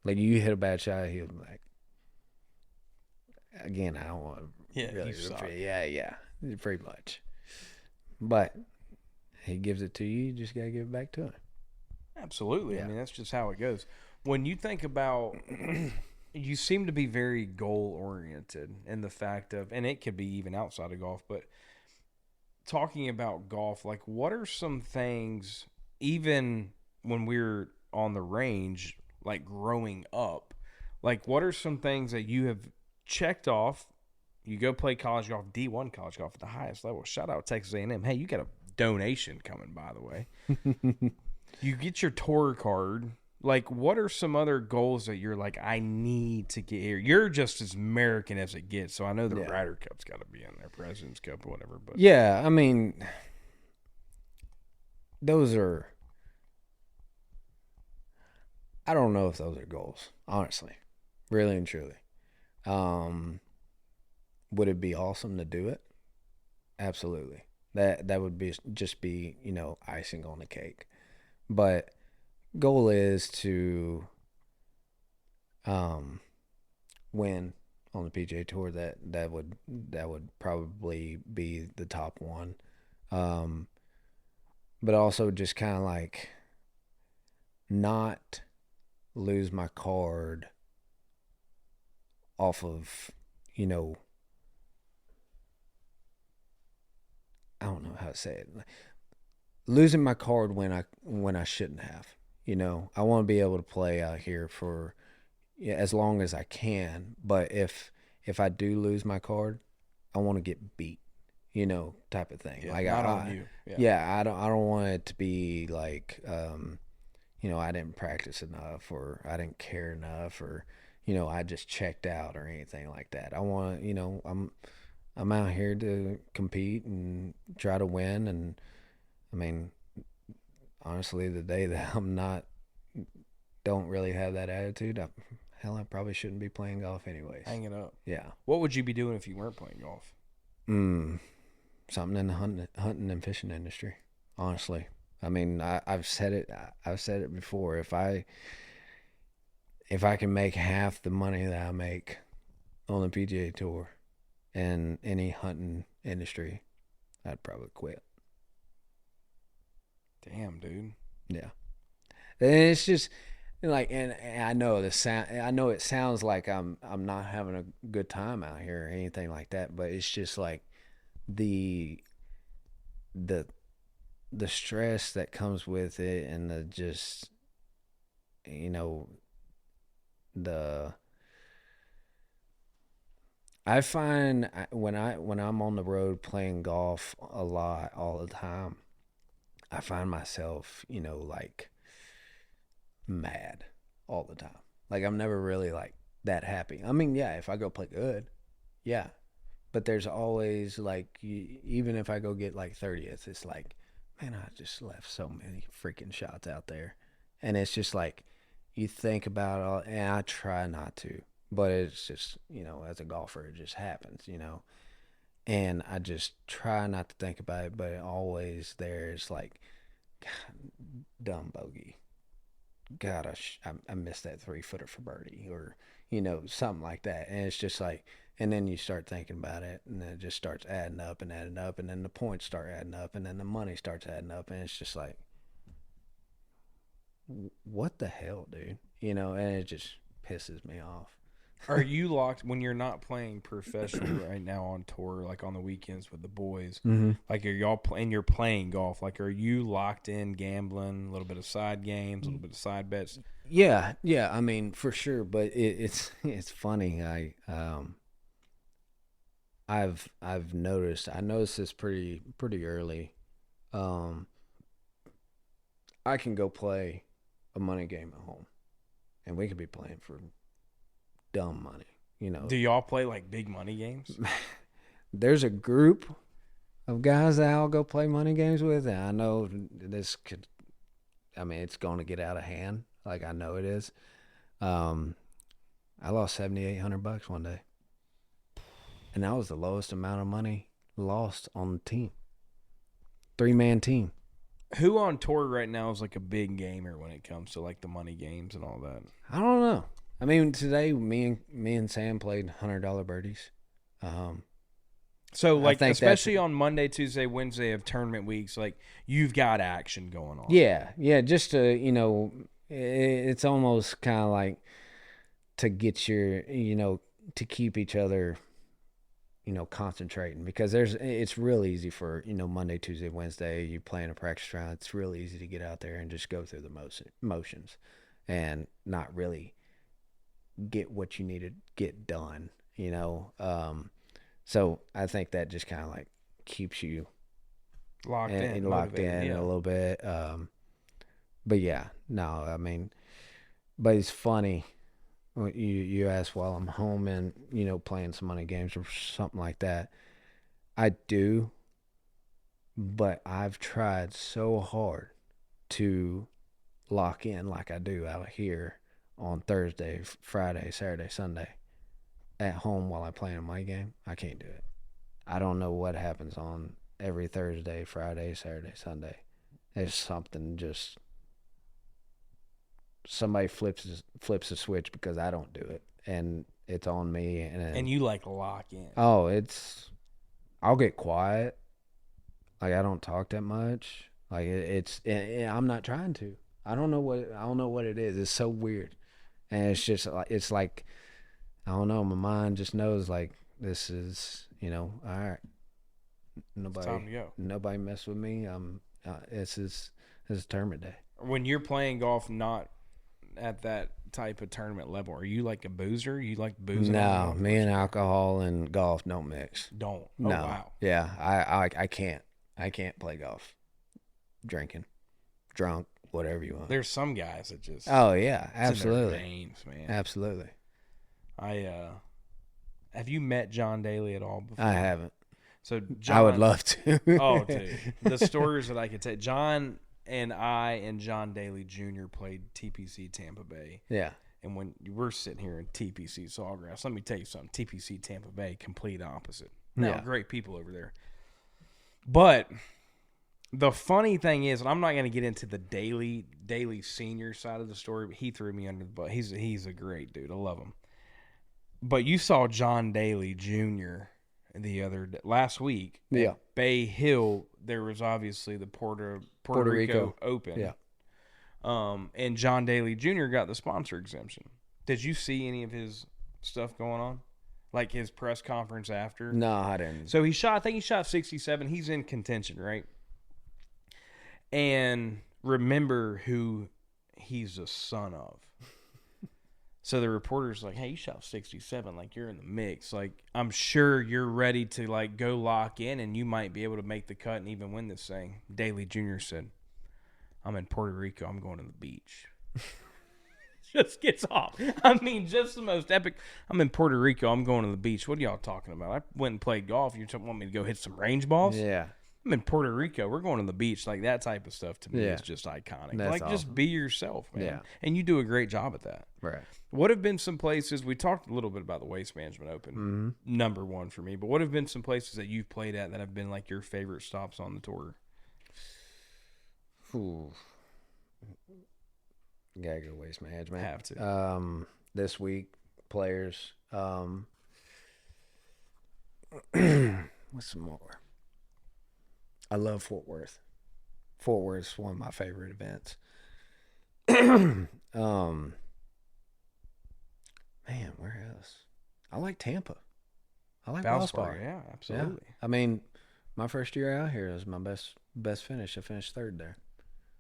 S3: Like, you hit a bad shot, he'll be like, again, I don't want to really refer. Yeah, pretty much. But he gives it to you, you just got to give it back to him.
S1: Absolutely.
S3: Yeah.
S1: I mean, that's just how it goes. When you think about, you seem to be very goal-oriented in the fact of, and it could be even outside of golf, but talking about golf, like, what are some things, even when we're on the range, like growing up, like, what are some things that you have checked off? You go play college golf, D1 college golf at the highest level. Shout out Texas A&M. Hey, you got a donation coming, by the way. You get your tour card. Like, what are some other goals that you're like, I need to get here? You're just as American as it gets, so I know the Ryder Cup's got to be in there, President's Cup or whatever. But
S3: yeah, I mean, those are, I don't know if those are goals, honestly, really and truly. Would it be awesome to do it? Absolutely. That would be just be, icing on the cake. But goal is to win on the PGA Tour. That would probably be the top one. But also just kind of like not lose my card off of, I don't know how to say it. Losing my card when I shouldn't have. I want to be able to play out here for as long as I can. But if I do lose my card, I want to get beat, type of thing.
S1: yeah,
S3: like
S1: not on you.
S3: Yeah, I don't want it to be like, I didn't practice enough, or I didn't care enough, or I just checked out or anything like that. I want to, I'm out here to compete and try to win. And I mean, honestly, the day that don't really have that attitude, I probably shouldn't be playing golf anyways.
S1: Hang it up.
S3: Yeah.
S1: What would you be doing if you weren't playing golf?
S3: Something in the hunting and fishing industry, honestly. I mean, I've said it before. If I can make half the money that I make on the PGA Tour in any hunting industry, I'd probably quit.
S1: Damn, dude.
S3: Yeah. And it's just like, and I know it sounds like I'm not having a good time out here or anything like that, but it's just like the stress that comes with it, and the just, I find when I'm on the road playing golf a lot, all the time, I find myself, like mad all the time. Like, I'm never really like that happy. I mean, yeah, if I go play good, yeah. But there's always like, even if I go get like 30th, it's like, man, I just left so many freaking shots out there. And it's just like, you think about it all, and I try not to, but it's just, as a golfer, it just happens, and I just try not to think about it, but it always there's like, God, dumb bogey. God, I missed that 3-footer for birdie, or, something like that. And it's just like, and then you start thinking about it, and then it just starts adding up, and then the points start adding up, and then the money starts adding up, and it's just like, what the hell, dude? And it just pisses me off.
S1: Are you locked when you're not playing professional right now on tour, like on the weekends with the boys? Like, are y'all playing? You're playing golf. Like, are you locked in gambling? A little bit of side games, a little bit of side bets.
S2: Yeah. I mean, for sure. But it's funny. I've noticed. I noticed this pretty early. I can go play a money game at home, and we could be playing for dumb money.
S1: Do y'all play like big money games?
S2: There's a group of guys that I'll go play money games with, and I know this could. I mean, it's going to get out of hand. Like, I know it is. I lost $7,800 one day, and that was the lowest amount of money lost on the team. 3-man team.
S1: Who on tour right now is like a big gamer when it comes to like the money games and all that?
S2: I don't know. I mean, today me and Sam played $100 birdies.
S1: So, like, especially on Monday, Tuesday, Wednesday of tournament weeks, like, you've got action going on.
S2: Yeah, just to, it's almost kind of like to get your, to keep each other, concentrating, because it's real easy for, Monday, Tuesday, Wednesday, you playing a practice round. It's real easy to get out there and just go through the motions and not really get what you need to get done, So I think that just kind of like keeps you
S1: locked in
S2: a little bit. But yeah, no, I mean, but it's funny when you ask while I'm home and, playing some money games or something like that. I do, but I've tried so hard to lock in like I do out here on Thursday, Friday, Saturday, Sunday at home while I play a money game. I can't do it. I don't know what happens on every Thursday, Friday, Saturday, Sunday. There's something, just somebody flips a switch because I don't do it, and it's on me. And
S1: you like lock in.
S2: Oh, I'll get quiet. Like, I don't talk that much. Like, I'm not trying to. I don't know what it is. It's so weird. And it's like, I don't know, my mind just knows, like, this is, all right.
S1: It's time to go.
S2: Nobody mess with me. This is tournament day.
S1: When you're playing golf, not at that type of tournament level, are you like a boozer? You like boozing?
S2: No, me and alcohol and golf don't mix.
S1: Don't? Oh,
S2: no.
S1: Wow.
S2: Yeah, I can't. I can't play golf. Drinking, drunk, whatever you want.
S1: There's some guys that just.
S2: Oh yeah, absolutely.
S1: It's in their names, man.
S2: Absolutely.
S1: Have you met John Daly at all before?
S2: I haven't.
S1: So John,
S2: I would love to.
S1: Oh, dude, the stories that I could tell. John and John Daly Jr. played TPC Tampa Bay.
S2: Yeah.
S1: And when we're sitting here in TPC Sawgrass, let me tell you something. TPC Tampa Bay, complete opposite. Now, great people over there. But the funny thing is, and I'm not going to get into the Daly senior side of the story, but he threw me under the bus. He's a great dude. I love him. But you saw John Daly Jr. last week.
S2: Yeah.
S1: At Bay Hill, there was obviously the Puerto Rico Open.
S2: Yeah.
S1: And John Daly Jr. got the sponsor exemption. Did you see any of his stuff going on? Like his press conference after?
S2: No, I didn't.
S1: So I think he shot 67. He's in contention, right? And remember who he's a son of. So the reporter's like, hey, you shot 67. Like, you're in the mix. Like, I'm sure you're ready to, like, go lock in, and you might be able to make the cut and even win this thing. Daly Jr. said, I'm in Puerto Rico. I'm going to the beach. Just gets off. I mean, just the most epic. I'm in Puerto Rico. I'm going to the beach. What are y'all talking about? I went and played golf. You want me to go hit some range balls?
S2: Yeah.
S1: I'm in Puerto Rico. We're going to the beach. Like, that type of stuff to me is just iconic.
S2: That's
S1: like, just be yourself, man.
S2: Yeah.
S1: And you do a great job at that.
S2: Right.
S1: What have been some places, we talked a little bit about the Waste Management Open, number one for me, but what have been some places that you've played at that have been like your favorite stops on the tour?
S2: Ooh. Gotta go Waste Management.
S1: Have to.
S2: This week, players. What's some more? I love Fort Worth. Fort Worth's one of my favorite events. Man, where else?
S3: I like Tampa. I like
S1: Valspar,
S3: Valspar.
S1: yeah, absolutely.
S3: Yeah. I mean, my first year out here was my best finish. I finished third there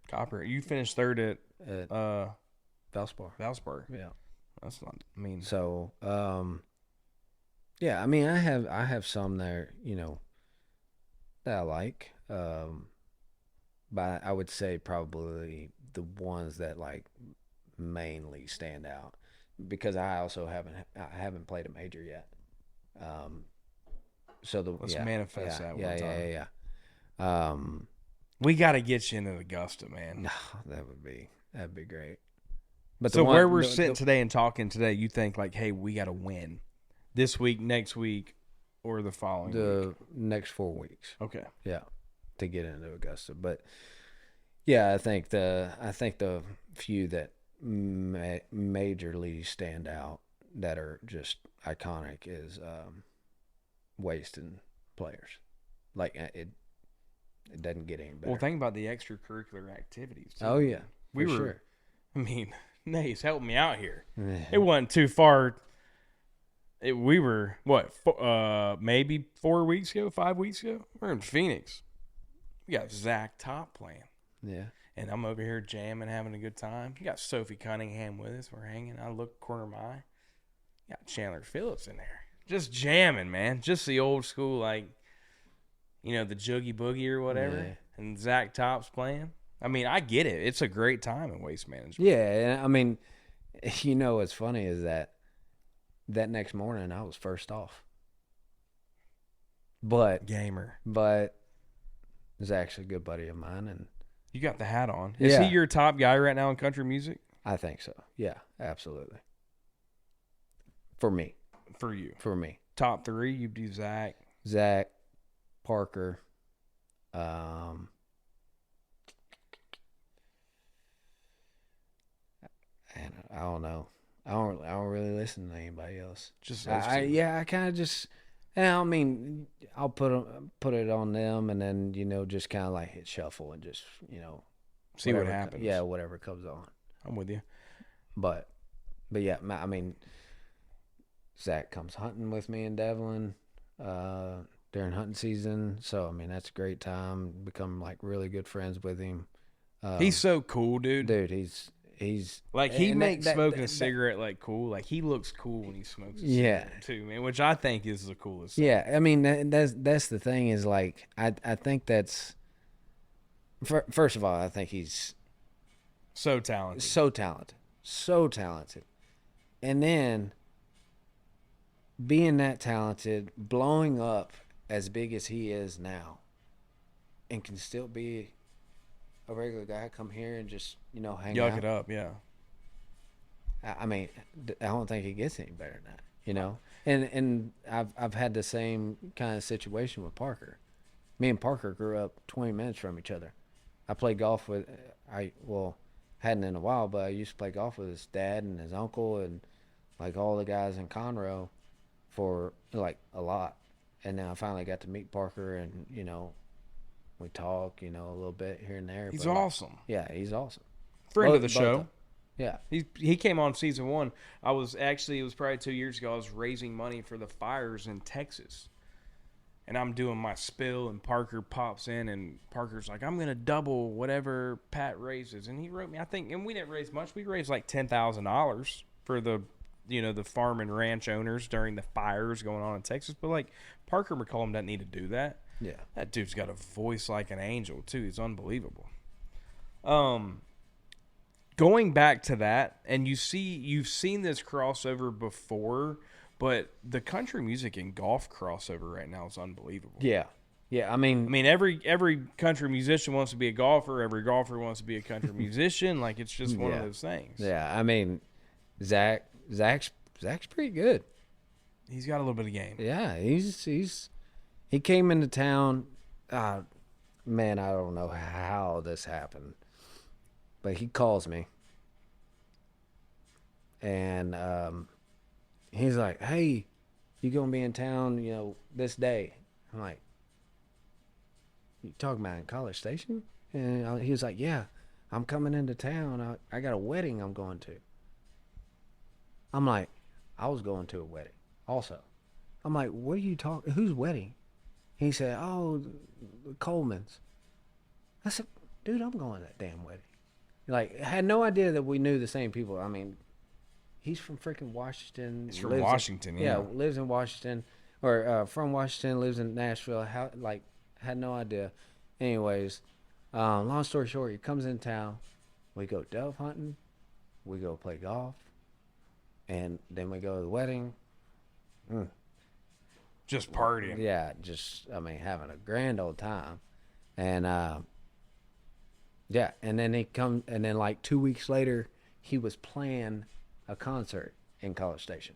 S1: Copper, you finished third at
S3: at Valspar.
S1: Valspar.
S3: Yeah.
S1: That's not. I mean,
S3: So, yeah. I mean, I have some there, you know, that I like. But I would say probably the ones that like mainly stand out, because I also haven't played a major yet. So
S1: let's manifest that one time.
S3: Yeah.
S1: We got to get you into Augusta, man.
S3: No, that'd be great. But
S1: so where we're sitting today and talking today, you think like, hey, we got to win this week, next week, or the following week?
S3: Next 4 weeks.
S1: Okay.
S3: Yeah, to get into Augusta. But yeah, I think the few that majorly stand out that are just iconic is wasting players. Like it doesn't get any better.
S1: Well, think about the extracurricular activities too.
S3: Oh yeah,
S1: we were.
S3: Sure.
S1: I mean, Nate's helping me out here. It wasn't too far. We were maybe 4 weeks ago, 5 weeks ago. We're in Phoenix. We got Zach Top playing.
S3: Yeah.
S1: And I'm over here jamming, having a good time. You got Sophie Cunningham with us. We're hanging. I look corner of my eye. You got Chandler Phillips in there. Just jamming, man. Just the old school, like, you know, the Joogie Boogie or whatever.
S3: Yeah.
S1: And Zach Top's playing. I mean, I get it. It's a great time in waste management.
S3: Yeah, I mean, you know what's funny is that next morning I was first off. But Zach's a good buddy of mine, and
S1: you got the hat on. Is he your top guy right now in country music?
S3: I think so. Yeah, absolutely. For me.
S1: For you.
S3: For me.
S1: Top three, you do Zach,
S3: Parker, and I don't know. I don't really listen to anybody else.
S1: Just
S3: I kind of just. I mean, I'll put it on them, and then, you know, just kind of like hit shuffle and just, you know,
S1: see what happens.
S3: Yeah, whatever comes on.
S1: I'm with you.
S3: But yeah, I mean, Zach comes hunting with me in Devlin during hunting season, so I mean that's a great time. Become like really good friends with him.
S1: He's so cool, dude.
S3: Dude, he's
S1: like, he makes smoking a cigarette like cool. Like, he looks cool when he smokes a cigarette too, man, which I think is the coolest thing.
S3: Yeah, I mean that's the thing is, like, I think that's first of all, I think he's
S1: so talented.
S3: So talented. And then being that talented, blowing up as big as he is now, and can still be a regular guy, come here and just, you know, hang out.
S1: Yuck it up, yeah.
S3: I mean, I don't think it gets any better than that, you know? And I've had the same kind of situation with Parker. Me and Parker grew up 20 minutes from each other. I played golf with, hadn't in a while, but I used to play golf with his dad and his uncle and, like, all the guys in Conroe for, like, a lot. And then I finally got to meet Parker, and, you know, we talk, you know, a little bit here and there.
S1: He's awesome.
S3: Yeah, he's awesome.
S1: Friend of the show.
S3: Yeah.
S1: He came on season 1. It was probably 2 years ago. I was raising money for the fires in Texas. And I'm doing my spill, and Parker pops in, and Parker's like, I'm going to double whatever Pat raises. And he wrote me, I think, and we didn't raise much. We raised like $10,000 for the, you know, the farm and ranch owners during the fires going on in Texas. But, like, Parker McCollum doesn't need to do that.
S3: Yeah.
S1: That dude's got a voice like an angel, too. He's unbelievable. Going back to that, and you've seen this crossover before, but the country music and golf crossover right now is unbelievable.
S3: Yeah. Yeah, I mean
S1: every country musician wants to be a golfer. Every golfer wants to be a country musician. Like, it's just one of those things.
S3: Yeah, I mean, Zach's pretty good.
S1: He's got a little bit of game.
S3: Yeah, he came into town. Man, I don't know how this happened, but he calls me, and he's like, "Hey, you gonna be in town, you know, this day?" I'm like, "You talking about in College Station?" And he was like, "Yeah, I'm coming into town. I got a wedding I'm going to." I'm like, I was going to a wedding also. I'm like, what are you talking? Whose wedding? He said, oh, Coleman's. I said, dude, I'm going to that damn wedding. Like, I had no idea that we knew the same people. I mean, he's from freaking Washington.
S1: He's from Washington,
S3: yeah. Lives in Washington, or from Washington, lives in Nashville. Had no idea. Anyways, long story short, he comes in town. We go dove hunting. We go play golf. And then we go to the wedding.
S1: Just partying.
S3: Yeah, having a grand old time. And, yeah, and then like 2 weeks later, he was playing a concert in College Station.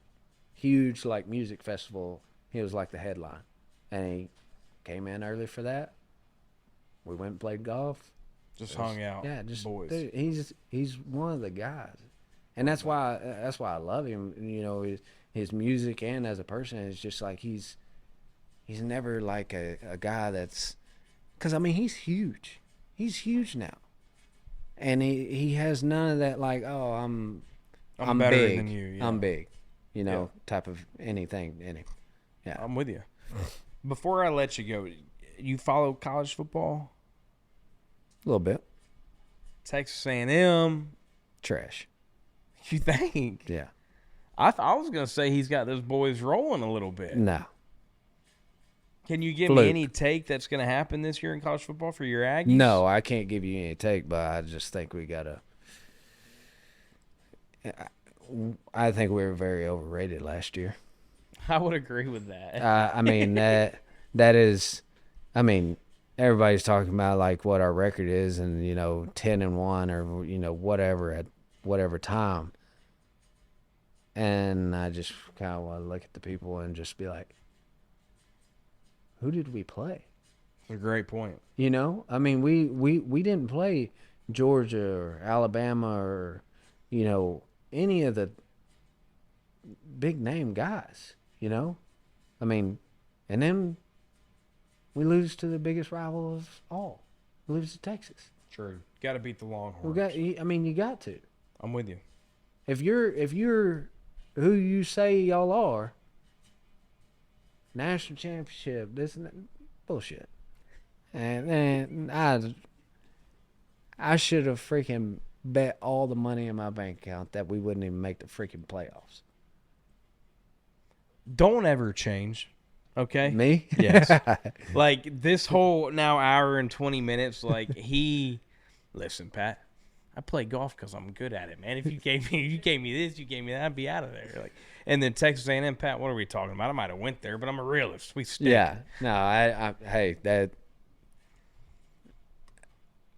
S3: Huge, like, music festival. He was like the headline. And he came in early for that. We went and played golf.
S1: Just hung out. Yeah, just boys. Dude,
S3: he's one of the guys. And that's why I love him. You know, his music and as a person, it's just like he's never like a guy that's, because I mean he's huge. He's huge now, and he has none of that like, oh, I'm
S1: better
S3: big.
S1: Than you. Yeah.
S3: I'm big, you know, type of anything in him. Yeah,
S1: I'm with you. Before I let you go, you follow college football?
S3: A little bit.
S1: Texas A&M.
S3: Trash.
S1: You think?
S3: Yeah.
S1: I was gonna say he's got those boys rolling a little bit.
S3: No.
S1: Can you give me any take that's going to happen this year in college football for your Aggies?
S3: No, I can't give you any take, but I just think we got to – I think we were very overrated last year.
S1: I would agree with that.
S3: I mean, that is – I mean, everybody's talking about, like, what our record is and, 10-1 or, whatever at whatever time. And I just kind of want to look at the people and just be like, who did we play?
S1: That's a great point.
S3: I mean, we didn't play Georgia or Alabama or, any of the big name guys, I mean, and then we lose to the biggest rival of all. We lose to Texas.
S1: True. Got to beat the Longhorns.
S3: You got to.
S1: I'm with you.
S3: If you're who you say y'all are, national championship, this and that, bullshit. And I should have freaking bet all the money in my bank account that we wouldn't even make the freaking playoffs.
S1: Don't ever change, okay?
S3: Me?
S1: Yes. Like this whole now hour and 20 minutes, like listen, Pat, I play golf because I'm good at it, man. If you gave me this, you gave me that, I'd be out of there. Like, and then Texas A&M, Pat, what are we talking about? I might have went there, but I'm a realist. We stink.
S3: Yeah. No,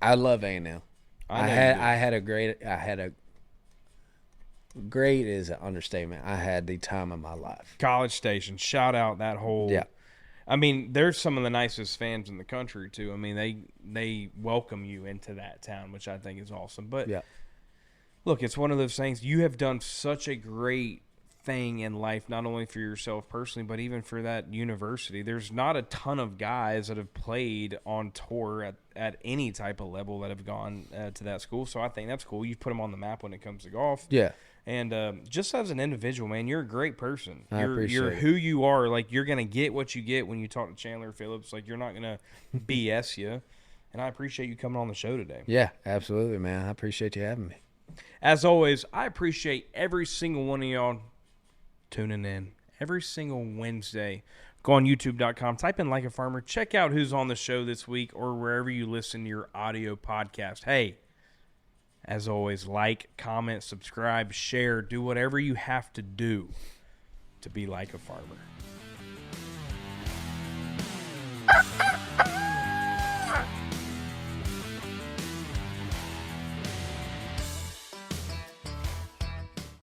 S3: I love A&M. I had a great is an understatement. I had the time of my life.
S1: College Station, shout out that whole.
S3: Yeah.
S1: I mean, they're some of the nicest fans in the country too. I mean, they welcome you into that town, which I think is awesome. But
S3: yeah,
S1: look, it's one of those things. You have done such a great thing in life, not only for yourself personally, but even for that university. There's not a ton of guys that have played on tour at any type of level that have gone to that school. So I think that's cool. You've put them on the map when it comes to golf.
S3: Yeah.
S1: And just as an individual, man, you're a great person.
S3: I appreciate
S1: you're
S3: it.
S1: who you are. Like, you're going to get what you get when you talk to Chandler Phillips. Like, you're not going to BS you. And I appreciate you coming on the show today.
S3: Yeah, absolutely, man. I appreciate you having me.
S1: As always, I appreciate every single one of y'all tuning in every single Wednesday. Go on YouTube.com, type in Like a Farmer, check out who's on the show this week or wherever you listen to your audio podcast. Hey, as always, like, comment, subscribe, share, do whatever you have to do to be like a farmer.